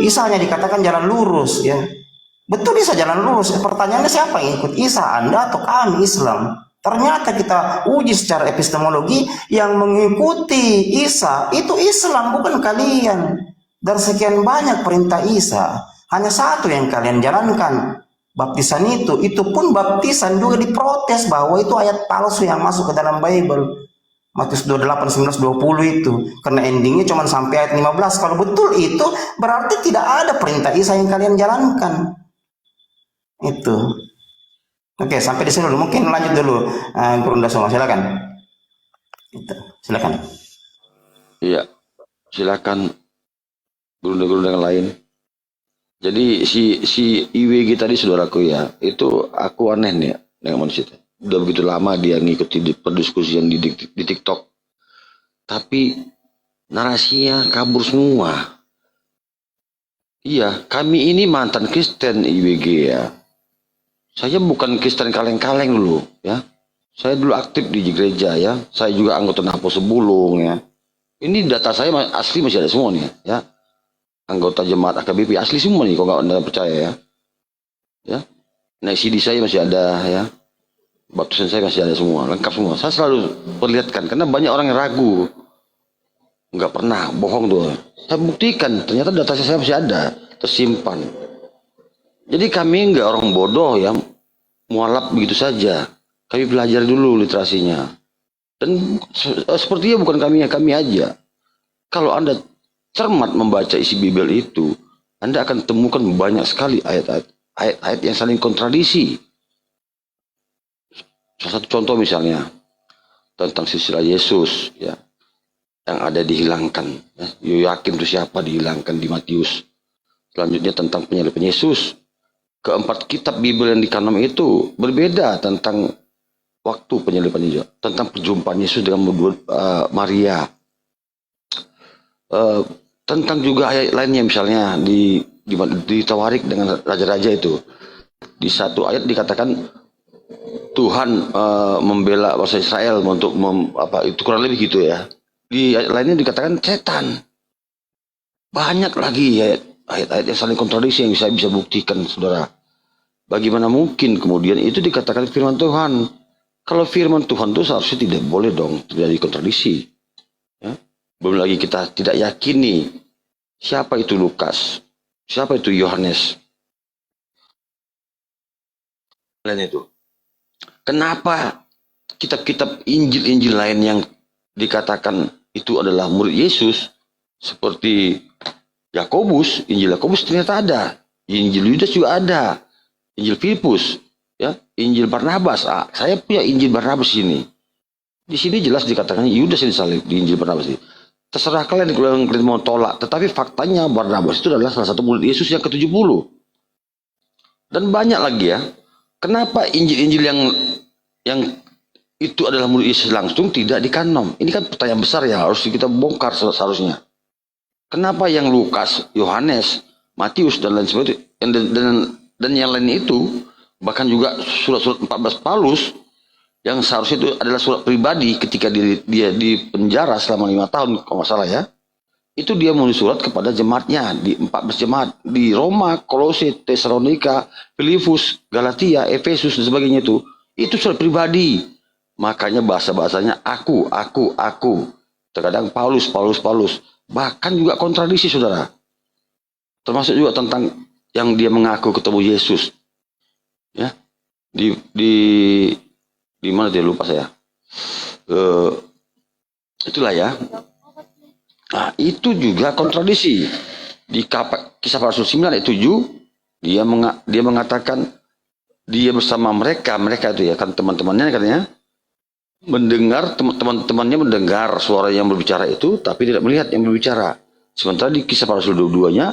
Isa hanya dikatakan jalan lurus ya. Betul Isa jalan lurus. Pertanyaannya siapa yang ikut Isa? Anda atau kami Islam? Ternyata kita uji secara epistemologi yang mengikuti Isa itu Islam, bukan kalian. Dari sekian banyak perintah Isa, hanya satu yang kalian jalankan, baptisan itu pun baptisan juga diprotes bahwa itu ayat palsu yang masuk ke dalam Bible. Matius 28, 19, 20 itu. Karena endingnya cuma sampai ayat 15. Kalau betul itu berarti tidak ada perintah Isa yang kalian jalankan. Itu. Oke, sampai di sini dulu. Mungkin lanjut dulu. Guru Dasoma, silakan. Itu. Silakan. Iya, silakan guru-guru yang lain. Jadi si IWG tadi saudaraku ya, itu aku aneh nih dengan manusia. Udah begitu lama dia ngikuti perdiskusian di TikTok. Tapi narasinya kabur semua. Iya, kami ini mantan Kristen IWG ya. Saya bukan Kristen kaleng-kaleng dulu ya. Saya dulu aktif di gereja ya. Saya juga anggota Napo Sebulung ya. Ini data saya asli masih ada semua nih ya. Anggota jemaat AKBP asli semua nih, kalau nggak percaya ya. Ya. Nah, CD saya masih ada ya. Baptisan saya masih ada semua, lengkap semua. Saya selalu perlihatkan karena banyak orang yang ragu. Nggak pernah, bohong tuh. Saya buktikan, ternyata data saya masih ada, tersimpan. Jadi kami nggak orang bodoh ya, mualaf begitu saja. Kami belajar dulu literasinya. Dan sepertinya bukan kami aja. Kalau Anda cermat membaca isi Bible itu, Anda akan temukan banyak sekali ayat-ayat yang saling kontradiksi. Salah satu contoh misalnya tentang silsilah Yesus ya, yang ada dihilangkan. Ya. Yoyakim itu siapa dihilangkan di Matius. Selanjutnya tentang penyaliban Yesus. Keempat kitab Bible yang dikanom itu berbeda tentang waktu penyaliban Yesus, tentang perjumpaan Yesus dengan Maria. Tentang juga ayat lainnya misalnya di Tawarik dengan raja-raja itu. Di satu ayat dikatakan Tuhan membela bangsa Israel untuk itu kurang lebih gitu ya. Di ayat lainnya dikatakan setan. Banyak lagi ayat-ayat yang saling kontradiksi yang saya bisa buktikan, saudara. Bagaimana mungkin kemudian itu dikatakan firman Tuhan? Kalau firman Tuhan itu seharusnya tidak boleh dong terjadi kontradiksi. Ya? Belum lagi kita tidak yakini siapa itu Lukas, siapa itu Yohanes. Lain itu. Kenapa kitab-kitab Injil-Injil lain yang dikatakan itu adalah murid Yesus seperti Yakobus, Injil Yakobus ternyata ada, Injil Yudas juga ada, Injil Filipus, ya, Injil Barnabas. Saya punya Injil Barnabas ini. Di sini jelas dikatakan Yudas yang disalib di Injil Barnabas ini. Terserah kalian kalau kalian mau tolak, tetapi faktanya Barnabas itu adalah salah satu murid Yesus yang ke-70. Dan banyak lagi ya. Kenapa Injil-Injil yang itu adalah murid Yesus langsung tidak dikanom? Ini kan pertanyaan besar yang harus kita bongkar seharusnya. Kenapa yang Lukas, Yohanes, Matius dan lain sebagainya dan yang lain itu, bahkan juga surat-surat 14 Paulus yang seharusnya itu adalah surat pribadi ketika dia di penjara selama 5 tahun kalau nggak salah ya, itu dia menulis surat kepada jemaatnya di 14 jemaat di Roma, Kolose, Tesalonika, Filipus, Galatia, Efesus dan sebagainya itu surat pribadi. Makanya bahasa-bahasanya aku. Terkadang Paulus. Bahkan juga kontradiksi, saudara. Termasuk juga tentang yang dia mengaku ketemu Yesus. Ya. Di mana dia, lupa saya. Itulah ya. Nah, itu juga kontradiksi. Di Kisah Para Rasul 9 ayat 7 dia mengatakan dia bersama mereka itu ya kan teman-temannya katanya mendengar teman-temannya mendengar suara yang berbicara itu tapi tidak melihat yang berbicara. Sementara di Kisah Para Rasul 22-nya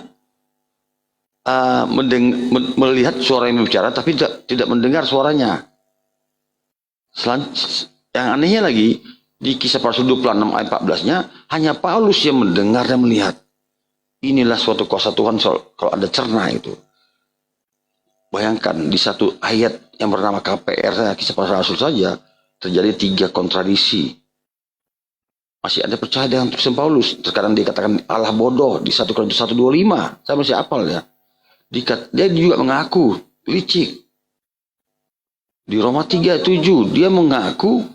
melihat suara yang berbicara tapi tidak mendengar suaranya. Yang anehnya lagi di Kisah Para Rasul 26 ayat 14-nya hanya Paulus yang mendengar dan melihat. Inilah suatu kuasa Tuhan kalau Anda cerna itu. Bayangkan di satu ayat yang bernama KPR Kisah Para Rasul saja terjadi 3 kontradiksi. Masih Anda percaya dengan tulisan Paulus? Terkadang dikatakan Allah bodoh di 1 Korintus 1:25. Saya masih hafal ya. Dia juga mengaku licik. Di Roma 3:7 dia mengaku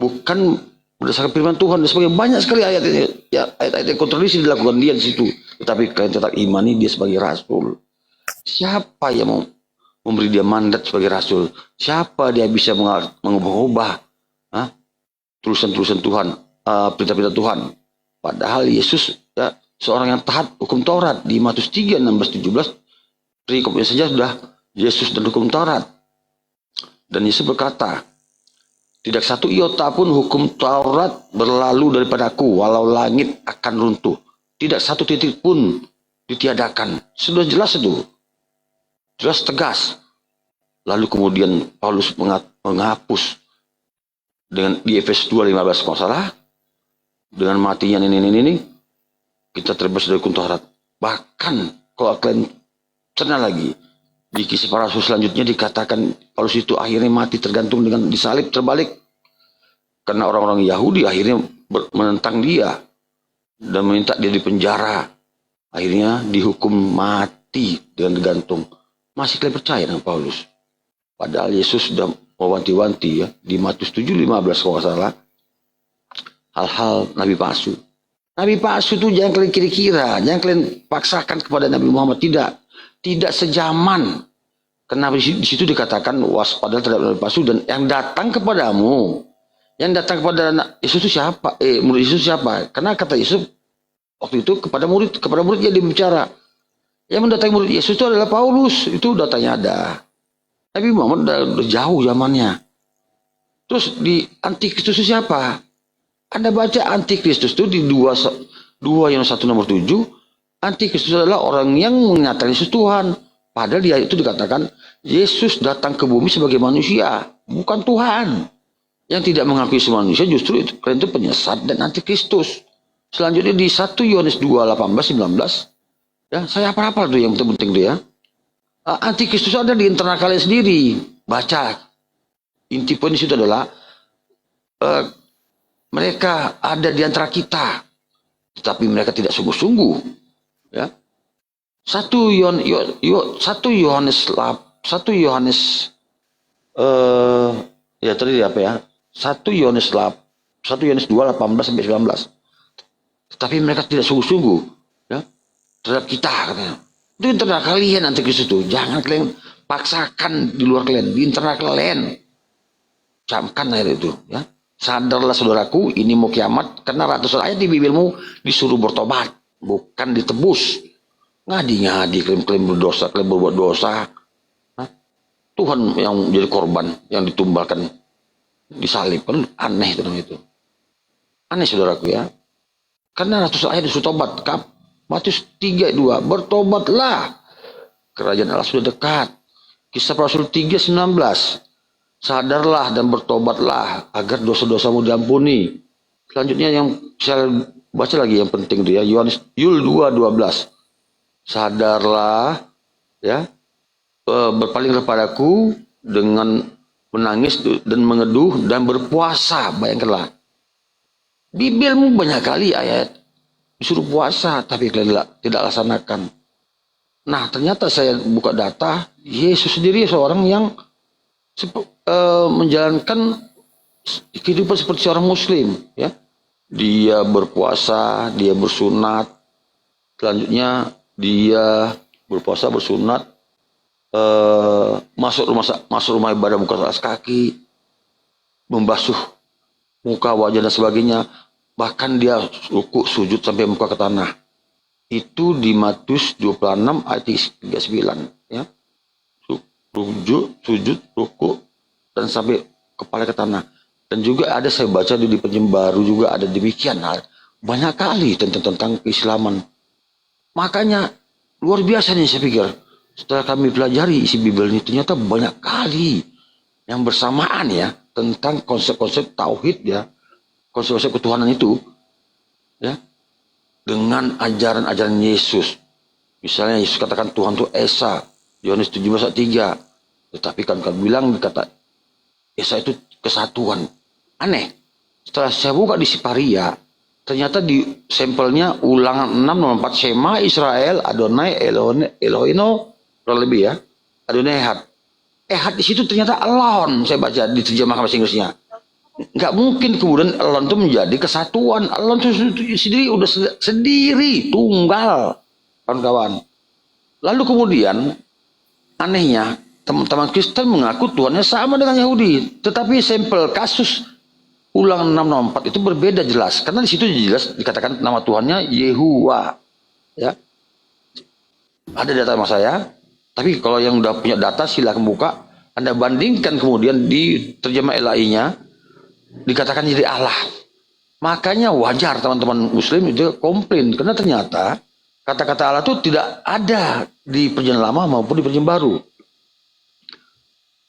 bukan berdasarkan firman Tuhan dan sebagainya. Banyak sekali ayat-ayat yang kontradiksi dilakukan dia di situ. Tetapi kalian tetap imani dia sebagai rasul. Siapa yang mau memberi dia mandat sebagai rasul? Siapa dia bisa mengubah tulisan-tulisan Tuhan, perintah-perintah Tuhan? Padahal Yesus ya, seorang yang taat hukum Taurat. Di Matius 3:16-17 perikopnya saja sudah Yesus dan hukum Taurat. Dan Yesus berkata, tidak satu iota pun hukum Taurat berlalu daripadaku, walau langit akan runtuh. Tidak satu titik pun ditiadakan. Sudah jelas itu. Jelas tegas. Lalu kemudian Paulus menghapus dengan di Efesus 2:15 kalau salah. Dengan matinya ini kita terbebas dari hukum Taurat. Bahkan kalau kalian cerna lagi Di Kisah Para Rasul selanjutnya dikatakan Paulus itu akhirnya mati tergantung dengan disalib terbalik. Karena orang-orang Yahudi akhirnya menentang dia dan meminta dia dipenjara. Akhirnya dihukum mati dengan digantung. Masih kalian percaya dengan Paulus? Padahal Yesus sudah mewanti-wanti ya di Matius 7:15 kalau nggak salah, hal-hal nabi palsu. Nabi palsu itu jangan kalian kira-kira, jangan kalian paksakan kepada Nabi Muhammad, tidak sejaman. Karena di situ dikatakan waspada terhadap nabi palsu dan yang datang kepadamu, yang datang kepada Yesus itu siapa? Murid Yesus siapa? Karena kata Yesus waktu itu kepada muridnya dia bicara. Yang mendatangi murid Yesus itu adalah Paulus, itu datanya ada. Nabi Muhammad udah jauh zamannya. Terus di Antikristus itu siapa? Anda baca Antikristus itu di 2 Yohanes 1 nomor 7. Antikristus adalah orang yang menyatakan Yesus Tuhan. Padahal dia itu dikatakan Yesus datang ke bumi sebagai manusia, bukan Tuhan. Yang tidak mengakui sebagai manusia justru itu penyesat dan Antikristus. Selanjutnya di 1 Yohanes 2:18-19. Ya, saya apa-apa tuh yang penting tuh ya. Antikristus ada di internal kalian sendiri. Baca. Inti poin di situ adalah mereka ada di antara kita, tetapi mereka tidak sungguh-sungguh. Ya. 1 Yohanes ya tadi apa ya? 1 Yohanes 2:18-19. Tetapi mereka tidak sungguh-sungguh ya terhadap kita katanya. Itu internal kalian Antikristus itu. Jangan kalian paksakan di luar kalian, di internal kalian. Camkan air itu ya. Sadarlah saudaraku, ini mau kiamat karena ratusan ayat di Bibelmu disuruh bertobat, bukan ditebus. Ngadi-ngadi klaim berdosa, klaim berbuat dosa. Hah? Tuhan yang jadi korban, yang ditumbalkan, disalib, kan aneh itu namanya itu. Aneh saudaraku ya. Karena ratusan ayat disuruh tobat. Matius 3:2, bertobatlah, kerajaan Allah sudah dekat. Kisah Para Rasul 3:19, sadarlah dan bertobatlah agar dosa-dosamu diampuni. Selanjutnya yang saya baca lagi yang penting itu ya, Yul 2:12, sadarlah ya, berpalinglah padaku dengan menangis dan mengeduh dan berpuasa. Bayangkanlah, Bibelmu banyak kali ayat disuruh puasa, tapi kalian tidak laksanakan. Nah, ternyata saya buka data, Yesus sendiri seorang yang menjalankan kehidupan seperti seorang Muslim, ya. Dia berpuasa, dia bersunat, selanjutnya dia berpuasa, bersunat, masuk rumah ibadah buka atas kaki, membasuh muka, wajah dan sebagainya. Bahkan dia rukuk sujud sampai muka ke tanah. Itu di Matius 26 ayat 39 ya. Sujud, rukuk dan sampai kepala ke tanah. Dan juga ada saya baca di Perjanjian Baru juga ada demikian hal. Banyak kali tentang keislaman. Makanya luar biasa nih saya pikir. Setelah kami pelajari isi Bibel ini ternyata banyak kali yang bersamaan ya tentang konsep-konsep tauhid ya. Konsep ketuhanan itu ya dengan ajaran-ajaran Yesus. Misalnya Yesus katakan Tuhan itu Esa, Yohanes 17:3. Tetapi kan bilang dikata Esa itu kesatuan. Aneh. Setelah saya buka di Siparia, ternyata di sampelnya Ulangan 6:4, Shema Israel Adonai Elohino, kurang lebih ya. Adonai Ehad. Ehad di situ ternyata alone, saya baca di terjemahan bahasa Inggrisnya. Nggak mungkin kemudian Allah itu menjadi kesatuan. Allah itu sendiri udah sendiri, tunggal, kawan-kawan. Lalu kemudian anehnya teman-teman Kristen mengaku Tuhannya sama dengan Yahudi, tetapi sampel kasus Ulangan 6:4 itu berbeda jelas, karena di situ jelas dikatakan nama Tuhannya Yehuwa. Ya, ada data sama saya. Tapi kalau yang udah punya data silakan buka, Anda bandingkan kemudian di terjemah LAI-nya. Dikatakan jadi Allah. Makanya wajar teman-teman Muslim itu komplain karena ternyata kata-kata Allah itu tidak ada di Perjanjian Lama maupun di Perjanjian Baru.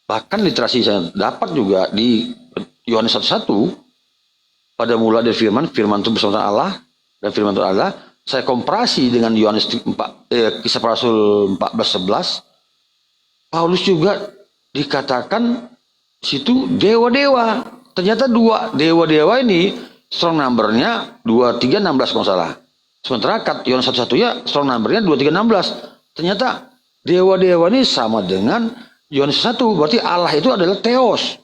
Bahkan literasi saya dapat juga di Yohanes 1:1 pada mula dari firman itu bersama Allah dan firman itu Allah. Saya komparasi dengan Yohanes Kisah Para Rasul 14:11. Paulus juga dikatakan situ dewa-dewa. Ternyata dua dewa-dewa ini strong numbernya 2316 kalau salah. Sementara Yohanes 1:1 ya strong numbernya 2316. Ternyata dewa-dewa ini sama dengan Yohanes 1. Berarti Allah itu adalah Theos.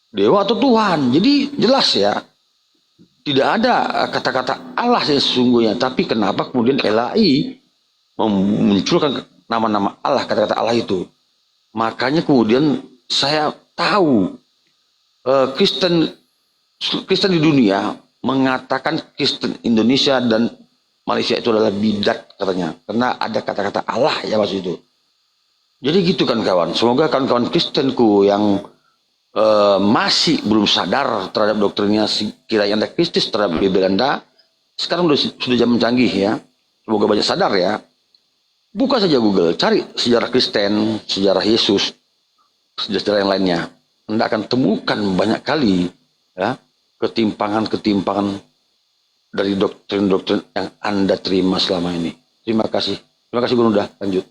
Dewa atau Tuhan. Jadi jelas ya. Tidak ada kata-kata Allah sesungguhnya. Tapi kenapa kemudian LAI memunculkan nama-nama Allah, kata-kata Allah itu. Makanya kemudian saya tahu Kristen di dunia mengatakan Kristen Indonesia dan Malaysia itu adalah bidat katanya. Karena ada kata-kata Allah ya mas itu. Jadi gitu kan kawan. Semoga kawan-kawan Kristenku yang masih belum sadar terhadap doktrinnya kiranya Anda Kristus terhadap Bible Anda. Sekarang sudah zaman canggih ya. Semoga banyak sadar ya. Buka saja Google, cari sejarah Kristen, sejarah Yesus, sejarah yang lainnya. Anda akan temukan banyak kali ya ketimpangan-ketimpangan dari doktrin-doktrin yang Anda terima selama ini. Terima kasih. Terima kasih Bung Nuda. Lanjut.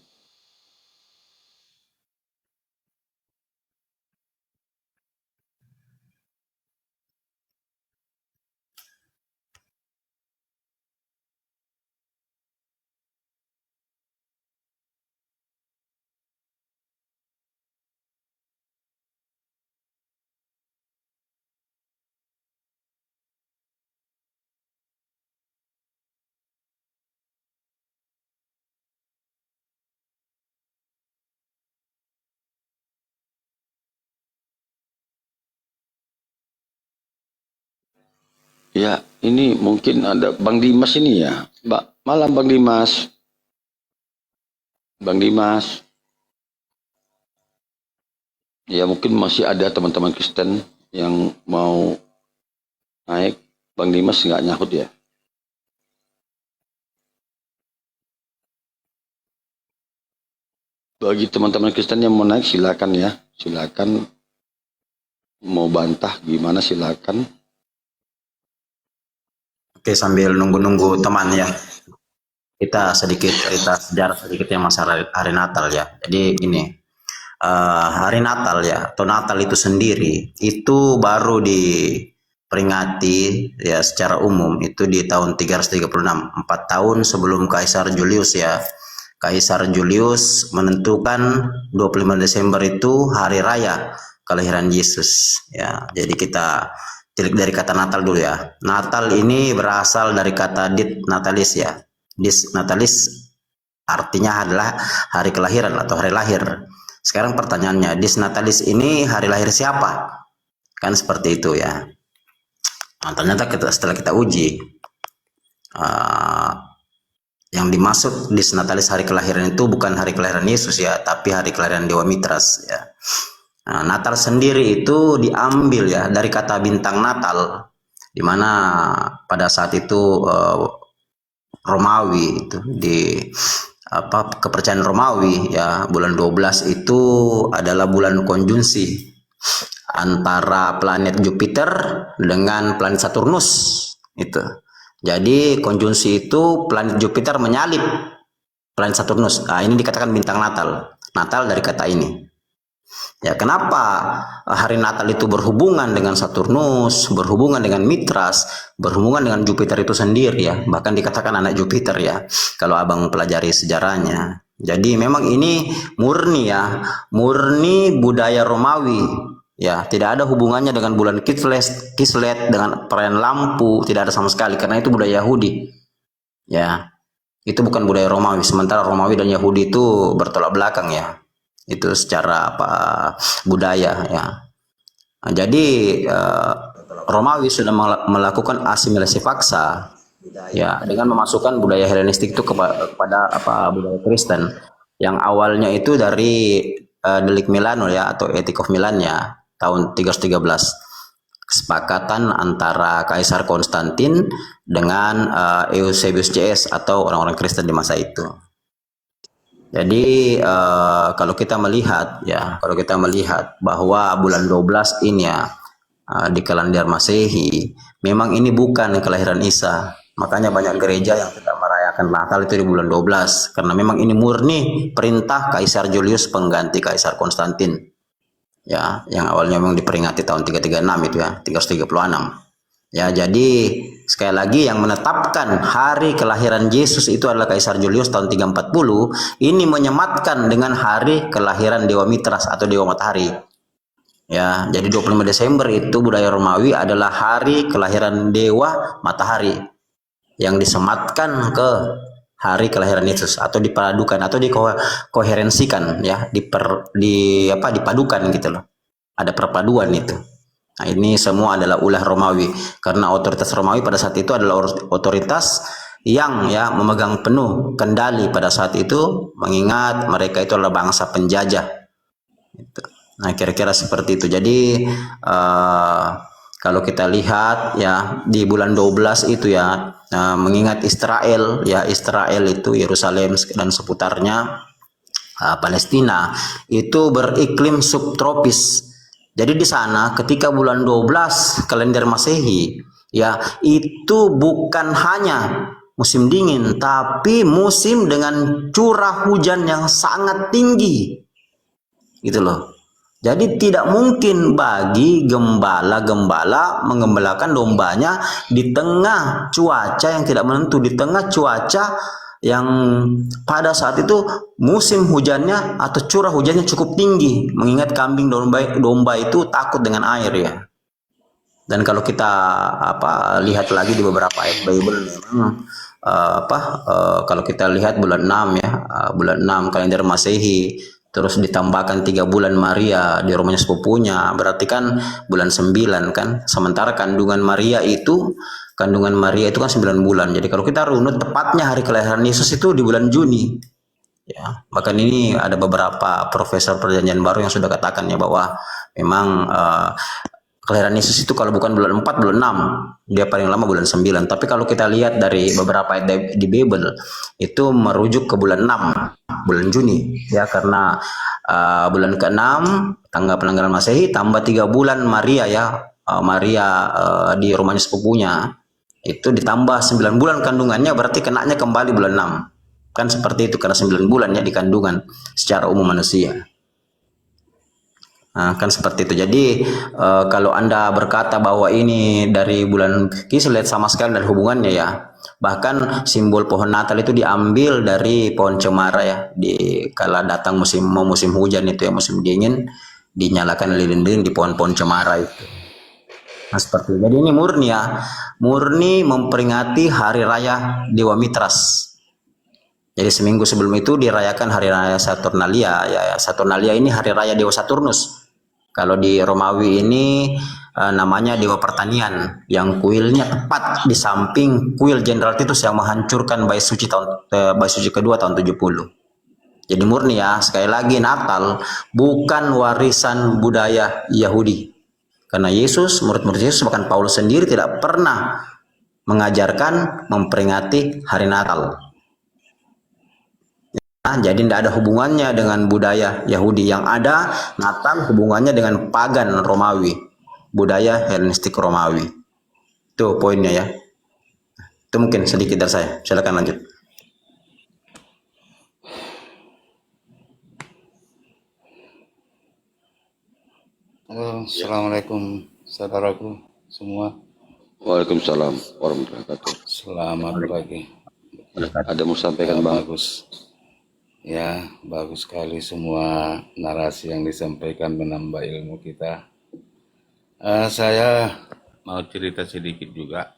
Ya, ini mungkin ada Bang Dimas ini ya. Malam Bang Dimas. Bang Dimas. Ya, mungkin masih ada teman-teman Kristen yang mau naik. Bang Dimas nggak nyahut ya. Bagi teman-teman Kristen yang mau naik silakan ya. Silakan. Mau bantah gimana silakan. Oke, sambil nunggu-nunggu teman ya, kita sedikit cerita sejarah sedikitnya Mas hari Natal ya. Jadi ini hari Natal ya, atau Natal itu sendiri itu baru diperingati ya secara umum itu di tahun 336, 4 tahun sebelum Kaisar Julius ya. Kaisar Julius menentukan 25 Desember itu hari raya kelahiran Yesus ya. Jadi kita tilik dari kata Natal dulu ya. Natal ini berasal dari kata dit natalis ya. Dis natalis artinya adalah hari kelahiran atau hari lahir. Sekarang pertanyaannya, dis natalis ini hari lahir siapa? Kan seperti itu ya. Nah, ternyata setelah kita uji, yang dimaksud dis natalis hari kelahiran itu bukan hari kelahiran Yesus ya, tapi hari kelahiran Dewa Mitras ya. Nah, Natal sendiri itu diambil ya dari kata bintang Natal, di mana pada saat itu Romawi itu di kepercayaan Romawi ya, bulan 12 itu adalah bulan konjunsi antara planet Jupiter dengan planet Saturnus itu. Jadi konjunsi itu planet Jupiter menyalip planet Saturnus. Nah, ini dikatakan bintang Natal. Natal dari kata ini. Ya, kenapa hari Natal itu berhubungan dengan Saturnus, berhubungan dengan Mitras, berhubungan dengan Jupiter itu sendiri ya. Bahkan dikatakan anak Jupiter ya, kalau abang pelajari sejarahnya. Jadi memang ini murni ya, murni budaya Romawi. Ya, tidak ada hubungannya dengan bulan Kislev, dengan perayaan lampu, tidak ada sama sekali karena itu budaya Yahudi. Ya, itu bukan budaya Romawi. Sementara Romawi dan Yahudi itu bertolak belakang ya. Itu secara budaya ya. Nah, jadi Romawi sudah melakukan asimilasi paksa ya dengan memasukkan budaya Helenistik itu kepada budaya Kristen yang awalnya itu dari Delik Milano ya atau Ethic of Milan ya tahun 313. Kesepakatan antara Kaisar Konstantin dengan Eusebius CS atau orang-orang Kristen di masa itu. Jadi kalau kita melihat bahwa bulan 12 ini ya di kalender Masehi memang ini bukan kelahiran Isa. Makanya banyak gereja yang tidak merayakan merayakan Natal itu di bulan 12 karena memang ini murni perintah Kaisar Julius pengganti Kaisar Konstantin. Ya, yang awalnya memang diperingati tahun 336 itu ya, 336. Ya, jadi sekali lagi yang menetapkan hari kelahiran Yesus itu adalah Kaisar Julius tahun 340. Ini menyematkan dengan hari kelahiran Dewa Mitras atau Dewa Matahari. Ya, jadi 25 Desember itu budaya Romawi adalah hari kelahiran Dewa Matahari yang disematkan ke hari kelahiran Yesus atau dipadukan atau dikoherensikan ya, dipadukan gitu loh. Ada perpaduan itu. Nah, ini semua adalah ulah Romawi karena otoritas Romawi pada saat itu adalah otoritas yang ya memegang penuh kendali pada saat itu, mengingat mereka itu adalah bangsa penjajah. Nah, kira-kira seperti itu. Jadi kalau kita lihat ya di bulan 12 itu ya, mengingat Israel ya, Israel itu Yerusalem dan seputarnya, Palestina itu beriklim subtropis. Jadi di sana ketika bulan 12 kalender Masehi ya, itu bukan hanya musim dingin tapi musim dengan curah hujan yang sangat tinggi. Gitu loh. Jadi tidak mungkin bagi gembala-gembala menggembalakan dombanya di tengah cuaca yang tidak menentu, di tengah cuaca yang pada saat itu musim hujannya atau curah hujannya cukup tinggi, mengingat kambing domba itu takut dengan air ya. Dan kalau kita lihat lagi di beberapa ayat Bible memang kalau kita lihat bulan 6 ya, bulan 6 kalender Masehi, terus ditambahkan 3 bulan Maria di rumahnya sepupunya, berarti kan bulan 9 kan. Sementara kandungan Maria itu kan 9 bulan. Jadi kalau kita runut tepatnya hari kelahiran Yesus itu di bulan Juni. Ya, bahkan ini ada beberapa profesor perjanjian baru yang sudah katakan ya bahwa memang kelahiran Yesus itu kalau bukan bulan 4, bulan 6, dia paling lama bulan 9. Tapi kalau kita lihat dari beberapa ayat di Bible itu merujuk ke bulan 6, bulan Juni ya, karena bulan ke-6 tanggal penanggalan Masehi tambah 3 bulan Maria ya, di rumahnya sepupunya itu ditambah 9 bulan kandungannya, berarti kenanya kembali bulan 6. Kan seperti itu karena 9 bulan ya di kandungan secara umum manusia. Nah, kan seperti itu. Jadi kalau Anda berkata bahwa ini dari bulan Kislev, sama sekali dari hubungannya ya. Bahkan simbol pohon Natal itu diambil dari pohon cemara ya. Di kala datang musim hujan itu ya, musim dingin, dinyalakan lilin-lilin di pohon-pohon cemara itu. Nah, seperti itu. Jadi ini murni memperingati hari raya Dewa Mitras. Jadi seminggu sebelum itu dirayakan hari raya Saturnalia ya. Saturnalia ini hari raya Dewa Saturnus. Kalau di Romawi ini namanya Dewa Pertanian, yang kuilnya tepat di samping kuil Jenderal Titus yang menghancurkan bait suci kedua tahun 70. Jadi murni ya, sekali lagi Natal bukan warisan budaya Yahudi. Karena murid-murid Yesus, bahkan Paulus sendiri tidak pernah mengajarkan memperingati hari Natal. Nah, jadi tidak ada hubungannya dengan budaya Yahudi. Yang ada Natal hubungannya dengan pagan Romawi, budaya Helenistik Romawi. Itu poinnya ya. Itu mungkin sedikit dari saya. Silakan lanjut. Halo, Assalamualaikum saudaraku semua. Waalaikumsalam warahmatullahi wabarakatuh. Selamat pagi. Ada mau sampaikan Bang? Bagus. Ya, bagus sekali semua narasi yang disampaikan menambah ilmu kita. Saya mau cerita sedikit juga.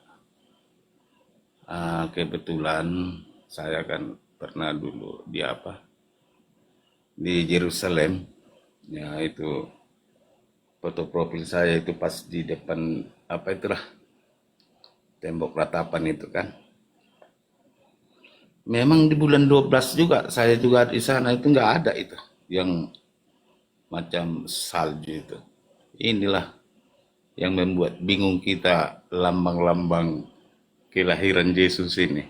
Kebetulan saya kan pernah dulu di Yerusalem. Ya, itu foto profil saya itu pas di depan tembok ratapan itu kan. Memang di bulan 12 juga saya juga di sana itu nggak ada itu yang macam salju itu. Inilah yang membuat bingung kita, lambang-lambang kelahiran Yesus ini.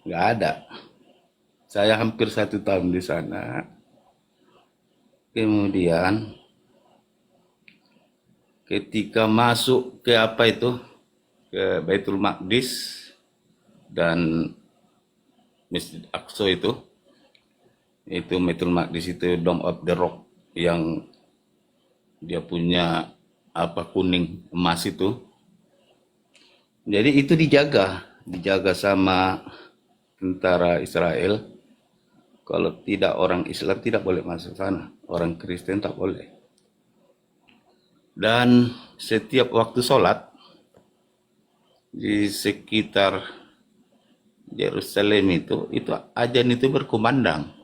Nggak ada. Saya hampir 1 tahun di sana. Kemudian ketika masuk ke ke Baitul Maqdis dan Masjid Aqsa itu Baitul Maqdis itu Dome of the Rock yang dia punya apa kuning emas itu. Jadi itu dijaga sama tentara Israel. Kalau tidak orang Islam tidak boleh masuk sana, orang Kristen tak boleh. Dan setiap waktu sholat di sekitar Yerusalem itu azan itu berkumandang.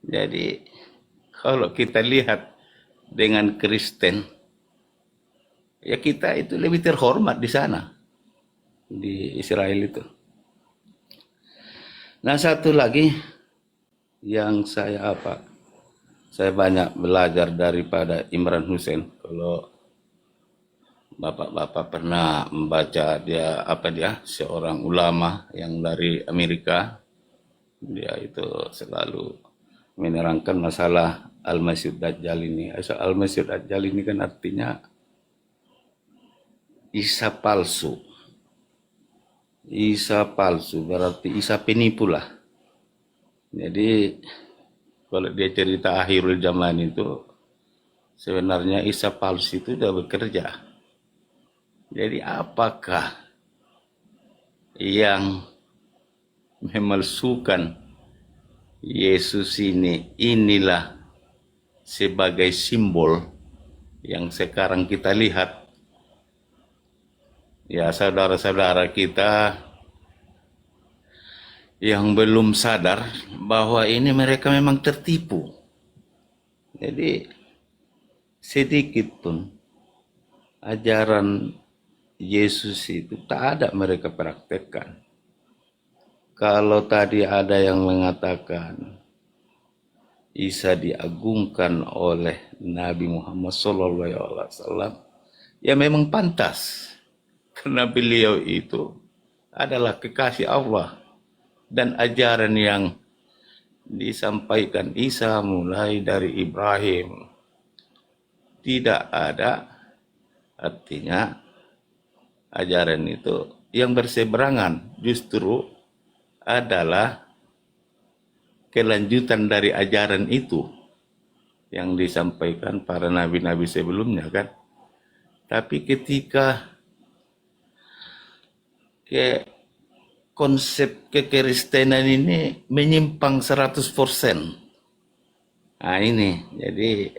Jadi kalau kita lihat dengan Kristen, ya kita itu lebih terhormat di sana, di Israel itu. Nah satu lagi yang saya banyak belajar daripada Imran Hussein. Kalau bapak-bapak pernah membaca dia seorang ulama yang dari Amerika, dia itu selalu menerangkan masalah Al-Masih Dajjal ini. Al-Masih Dajjal ini kan artinya Isa palsu. Isa palsu berarti Isa penipu lah. Jadi kalau dia cerita akhirul zaman itu sebenarnya Isa palsu itu sudah bekerja. Jadi apakah yang memalsukan Yesus inilah sebagai simbol yang sekarang kita lihat. Ya saudara-saudara kita yang belum sadar bahwa ini mereka memang tertipu. Jadi sedikit pun ajaran Yesus itu tak ada mereka praktekkan. Kalau tadi ada yang mengatakan Isa diagungkan oleh Nabi Muhammad SAW, ya memang pantas. Karena beliau itu adalah kekasih Allah. Dan ajaran yang disampaikan Isa mulai dari Ibrahim tidak ada, artinya ajaran itu yang berseberangan justru adalah kelanjutan dari ajaran itu yang disampaikan para nabi-nabi sebelumnya kan. Tapi ketika konsep kekristenan ini menyimpang 100%. Nah ini, jadi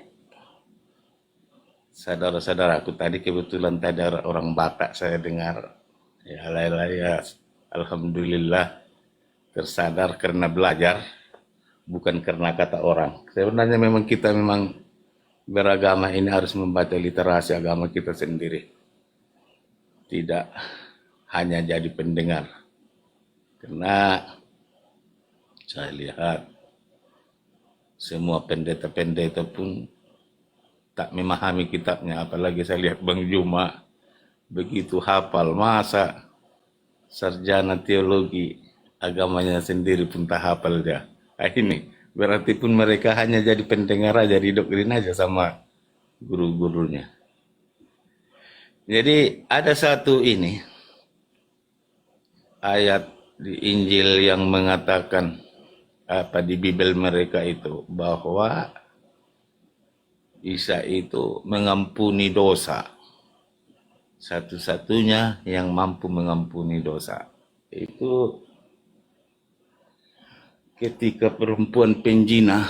saudara-saudaraku tadi kebetulan tadi ada orang Batak saya dengar. Ya alhamdulillah tersadar karena belajar, bukan karena kata orang. Sebenarnya memang kita beragama ini harus membaca literasi agama kita sendiri. Tidak hanya jadi pendengar. Karena saya lihat semua pendeta-pendeta pun tak memahami kitabnya. Apalagi saya lihat Bang Juma begitu hafal, masa sarjana teologi agamanya sendiri pun tak hafal dia. Nah, ini berarti pun mereka hanya jadi pendengar aja, didoktrin aja sama guru-gurunya. Jadi ada satu ayat di Injil yang mengatakan di Bible mereka itu bahwa Isa itu mengampuni dosa. Satu-satunya yang mampu mengampuni dosa. Itu ketika perempuan penjina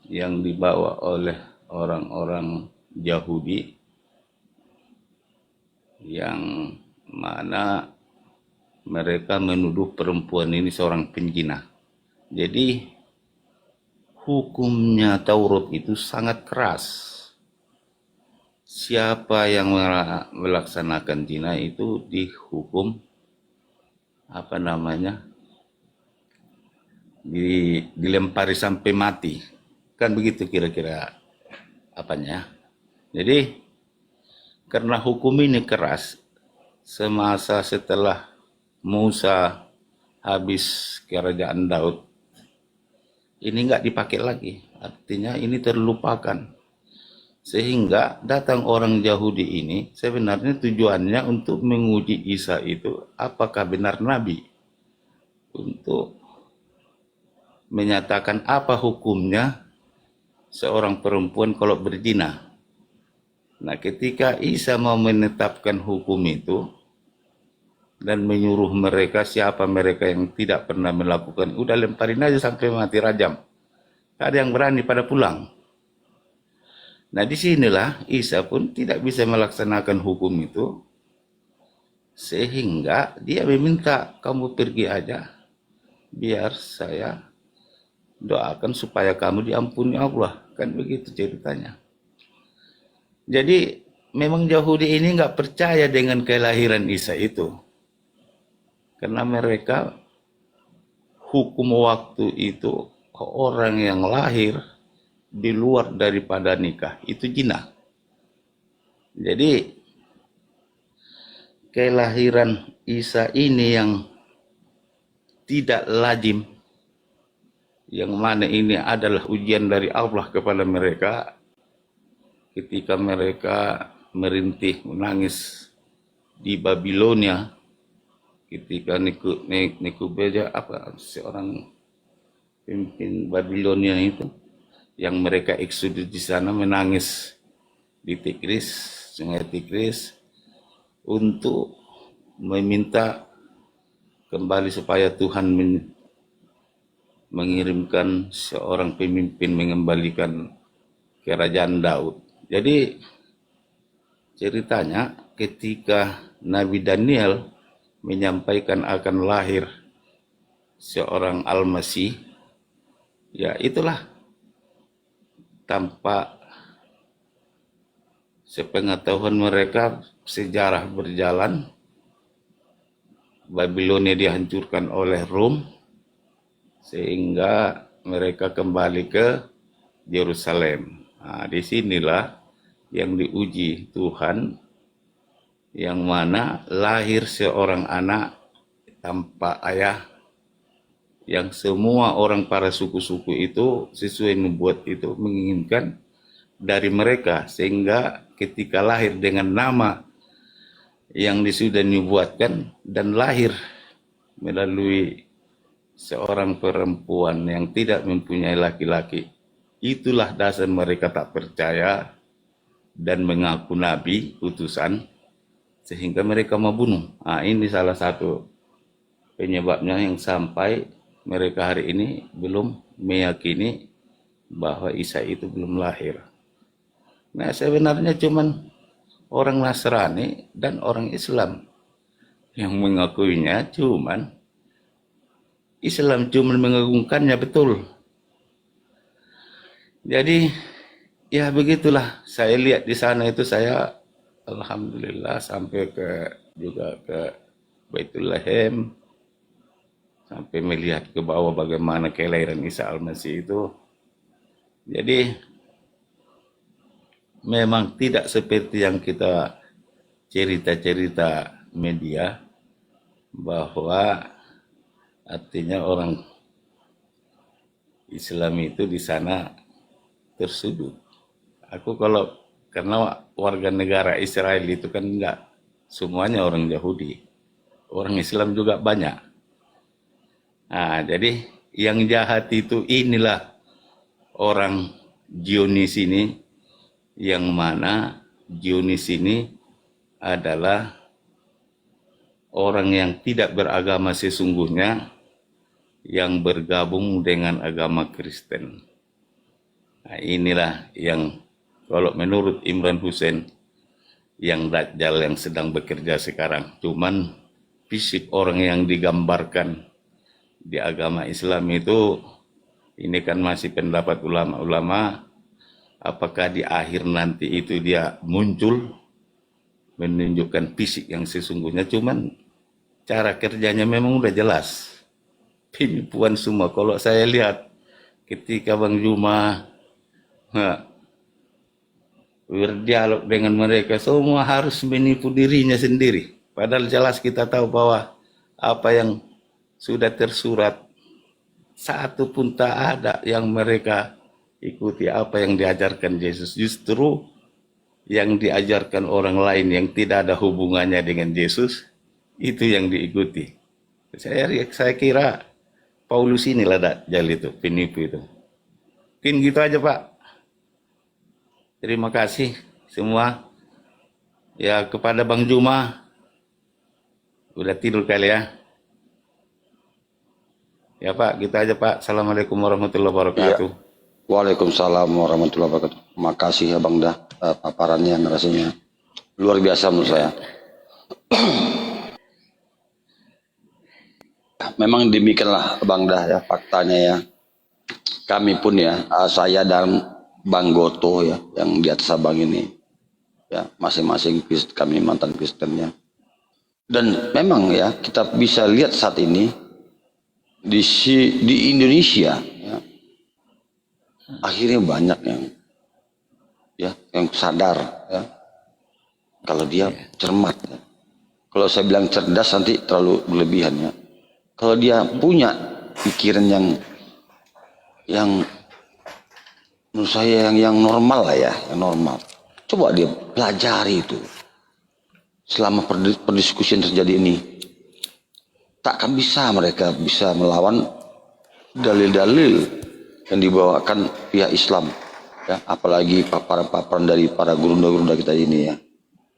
yang dibawa oleh orang-orang Yahudi yang mana mereka menuduh perempuan ini seorang penjina. Jadi hukumnya Taurat itu sangat keras. Siapa yang melaksanakan zina itu dihukum dilempari sampai mati. Kan begitu kira-kira apanya. Jadi karena hukum ini keras, semasa setelah Musa habis kerajaan Daud, ini nggak dipakai lagi. Artinya ini terlupakan. Sehingga datang orang Yahudi ini sebenarnya tujuannya untuk menguji Isa itu apakah benar Nabi. untuk menyatakan apa hukumnya seorang perempuan kalau berzina. Nah, ketika Isa mau menetapkan hukum itu dan menyuruh mereka, siapa mereka yang tidak pernah melakukan, udah lemparin aja sampai mati rajam. Tak ada yang berani pada pulang. Nah, disinilah Isa pun tidak bisa melaksanakan hukum itu, sehingga dia meminta, kamu pergi aja, biar saya doakan supaya kamu diampuni Allah. Kan begitu ceritanya. Jadi memang Yahudi ini nggak percaya dengan kelahiran Isa itu. Karena mereka hukum waktu itu orang yang lahir di luar daripada nikah itu zina. Jadi kelahiran Isa ini yang tidak lazim, yang mana ini adalah ujian dari Allah kepada mereka ketika mereka merintih menangis di Babilonia, ketika Nebukadnezar seorang pemimpin Babilonia itu yang mereka eksodus di sana menangis di Tigris, sungai Tigris, untuk meminta kembali supaya Tuhan mengirimkan seorang pemimpin mengembalikan kerajaan Daud. Jadi ceritanya ketika Nabi Daniel menyampaikan akan lahir seorang Al-Masih, ya itulah tanpa sepengetahuan mereka sejarah berjalan, Babilonia dihancurkan oleh Rom sehingga mereka kembali ke Yerusalem. Nah, disinilah yang diuji Tuhan, yang mana lahir seorang anak tanpa ayah, yang semua orang para suku-suku itu sesuai nubuat itu menginginkan dari mereka, sehingga ketika lahir dengan nama yang sudah dibuatkan dan lahir melalui seorang perempuan yang tidak mempunyai laki-laki, itulah dasar mereka tak percaya dan mengaku nabi utusan, sehingga mereka membunuh. Nah, ini salah satu penyebabnya yang sampai mereka hari ini belum meyakini bahwa Isa itu belum lahir. Nah, sebenarnya cuman orang Nasrani dan orang Islam yang mengakuinya, cuman Islam cuman mengagungkannya, betul. Jadi ya begitulah, saya lihat di sana itu, saya alhamdulillah sampai juga ke Baitul Lahim, sampai melihat ke bawah bagaimana kelahiran Isa Al-Masih itu. Jadi memang tidak seperti yang kita cerita-cerita media, bahwa artinya orang Islam itu di sana tersudut. Aku karena warga negara Israel itu kan enggak semuanya orang Yahudi, orang Islam juga banyak. Nah, jadi yang jahat itu inilah orang Zionis ini, yang mana Zionis ini adalah orang yang tidak beragama sesungguhnya, yang bergabung dengan agama Kristen. Nah, inilah yang kalau menurut Imran Hussein yang Dajjal yang sedang bekerja sekarang. Cuman fisik orang yang digambarkan di agama Islam itu, ini kan masih pendapat ulama-ulama, apakah di akhir nanti itu dia muncul menunjukkan fisik yang sesungguhnya. Cuman cara kerjanya memang udah jelas, penipuan semua. Kalau saya lihat ketika Bang Juma berdialog dengan mereka, semua harus menipu dirinya sendiri. Padahal jelas kita tahu bahwa apa yang sudah tersurat, satu pun tak ada yang mereka ikuti apa yang diajarkan Yesus. Justru yang diajarkan orang lain yang tidak ada hubungannya dengan Yesus, itu yang diikuti. Saya kira Paulus inilah Dajjal itu, penipu itu. Mungkin gitu aja Pak. Terima kasih semua. Ya kepada Bang Juma, udah tidur kali ya. Ya Pak, gitu aja Pak. Assalamualaikum warahmatullahi wabarakatuh. Waalaikumsalam warahmatullahi wabarakatuh. Makasih ya Bang Dah, paparannya rasanya luar biasa menurut saya. Memang demikianlah Bang Dah ya faktanya ya. Kami pun ya, saya dan Bang Goto ya, yang di atas abang ini ya, masing-masing kami mantan Kristennya. Dan memang ya kita bisa lihat saat ini di Indonesia ya, akhirnya banyak yang sadar ya, kalau dia cermat ya. Kalau saya bilang cerdas nanti terlalu berlebihan ya. Kalau dia punya pikiran yang menurut saya yang normal lah ya, yang normal. Coba dia pelajari itu. Selama perdiskusian terjadi ini, takkan bisa mereka bisa melawan dalil-dalil yang dibawakan pihak Islam. Ya, apalagi paparan-paparan dari para gurunda-gurunda kita ini ya.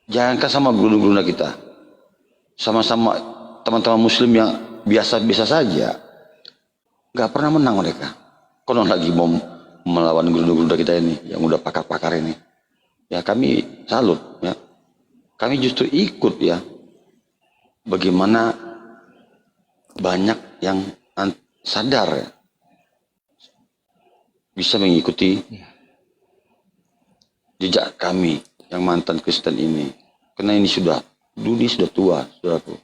Jangankan sama gurunda-gurunda kita, sama-sama teman-teman Muslim yang biasa-biasa saja, nggak pernah menang mereka. Konon lagi mau melawan gurunda-gurunda kita ini, yang udah pakar-pakar ini. Ya kami salut ya. Kami justru ikut ya. Bagaimana banyak yang sadar ya, bisa mengikuti jejak kami yang mantan Kristen ini. Karena ini dunia sudah tua, saudaraku.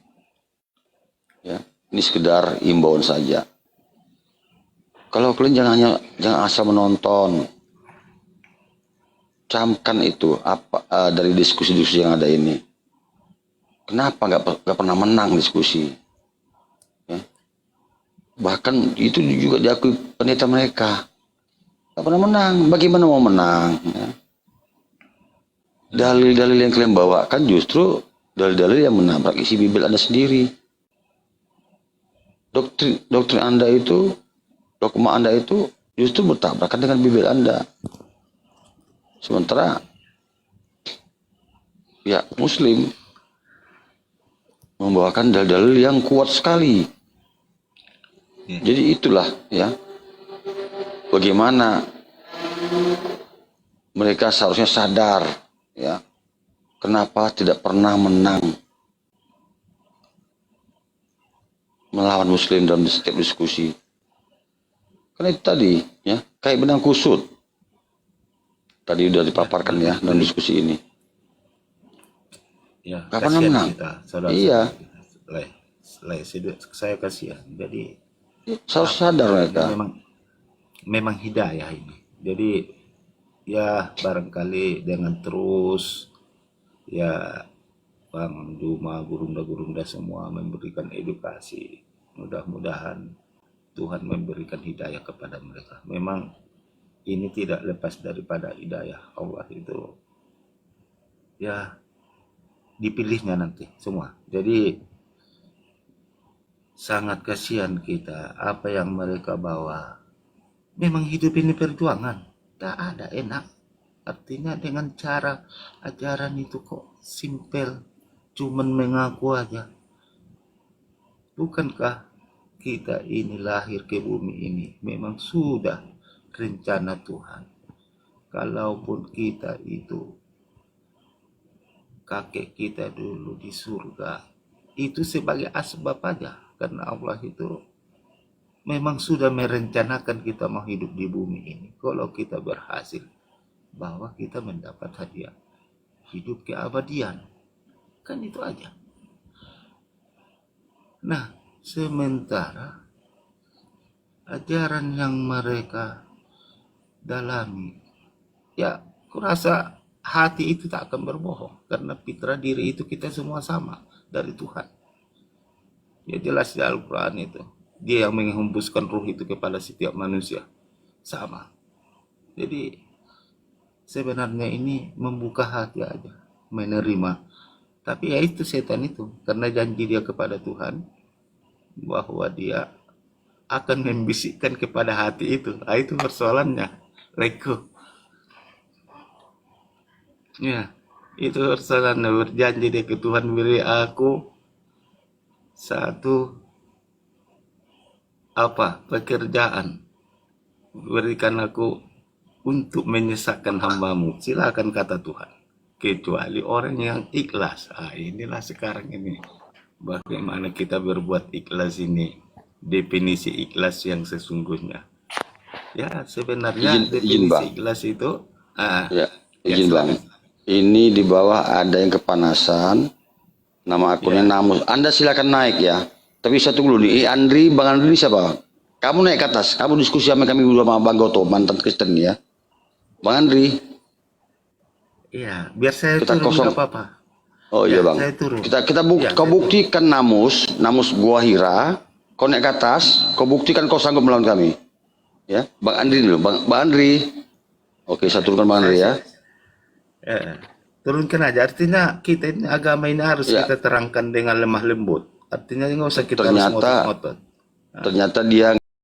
Ya, ini sekedar imbauan saja. Kalau kalian jangan asal menonton. Camkan itu dari diskusi-diskusi yang ada ini. Kenapa nggak pernah menang diskusi? Ya. Bahkan itu juga diakui pendeta mereka. Nggak pernah menang. Bagaimana mau menang? Ya. Dalil-dalil yang kalian bawakan justru dalil-dalil yang menabrak isi Bible Anda sendiri. Doktrin Anda itu, dogma Anda itu justru bertabrakan dengan Bible Anda. Sementara ya Muslim membawakan dalil-dalil yang kuat sekali. Jadi itulah ya, bagaimana mereka seharusnya sadar ya, kenapa tidak pernah menang melawan Muslim dalam setiap diskusi. Karena itu tadi ya, kayak benang kusut. Tadi udah dipaparkan ya dalam diskusi ini. Ya, kapan menang? Iya. Saya kasihan. Jadi harus sadar mereka. Memang hidayah ini. Jadi ya barangkali dengan terus ya Bang Duma, gurunda-gurunda semua memberikan edukasi. Mudah-mudahan Tuhan memberikan hidayah kepada mereka. Memang ini tidak lepas daripada hidayah Allah itu. Ya dipilihnya nanti semua. Jadi sangat kasihan kita apa yang mereka bawa. Memang hidup ini perjuangan. Tak ada enak. Artinya dengan cara ajaran itu kok simpel. Cuman mengaku aja. Bukankah kita ini lahir ke bumi ini memang sudah rencana Tuhan. Kalaupun kita itu kakek kita dulu di surga, itu sebagai asbab aja. Karena Allah itu memang sudah merencanakan kita mau hidup di bumi ini. Kalau kita berhasil, bahwa kita mendapat hadiah hidup keabadian. Kan itu aja. Nah, sementara ajaran yang mereka dalami, ya kurasa hati itu tak akan berbohong. Karena fitrah diri itu kita semua sama dari Tuhan. Ya jelas di Al-Quran itu. Dia yang menghembuskan ruh itu kepada setiap manusia. Sama. Jadi sebenarnya ini membuka hati aja. Menerima. Tapi ya itu setan itu. Karena janji dia kepada Tuhan. bahwa dia akan membisikkan kepada hati itu. Itu persoalannya, Reko. Ya, itu persoalannya. Berjanji deh ke Tuhan, beri aku satu pekerjaan, berikan aku untuk menyesatkan hambamu. Silakan, kata Tuhan, kecuali orang yang ikhlas. Inilah sekarang ini bagaimana kita berbuat ikhlas ini, definisi ikhlas yang sesungguhnya. Ya, sebenarnya definisi Bang. ikhlas itu Ya, izin Bang. Ini di bawah ada yang kepanasan. Nama akunnya Namus. Anda silakan naik ya. Tapi satu dulu nih, Bang Andri siapa? Kamu naik ke atas. Kamu diskusi sama kami dulu sama Bang Goto, mantan Kristen ya. Bang Andri. Iya, biar saya Kita turun, kosong. nggak apa-apa. Oh iya Bang. Saya turun. Kau buktikan Namus Gua Hira. Kau naik ke atas. Kau buktikan kau sanggup melawan kami. Ya, Bang Andri dulu. Bang Andri. Oke, saya turunkan Bang Andri ya. Turunkan aja. Artinya kita ini agama ini harus kita terangkan dengan lemah lembut. Artinya nggak usah kita harus ngotot-ngotot. Ternyata dia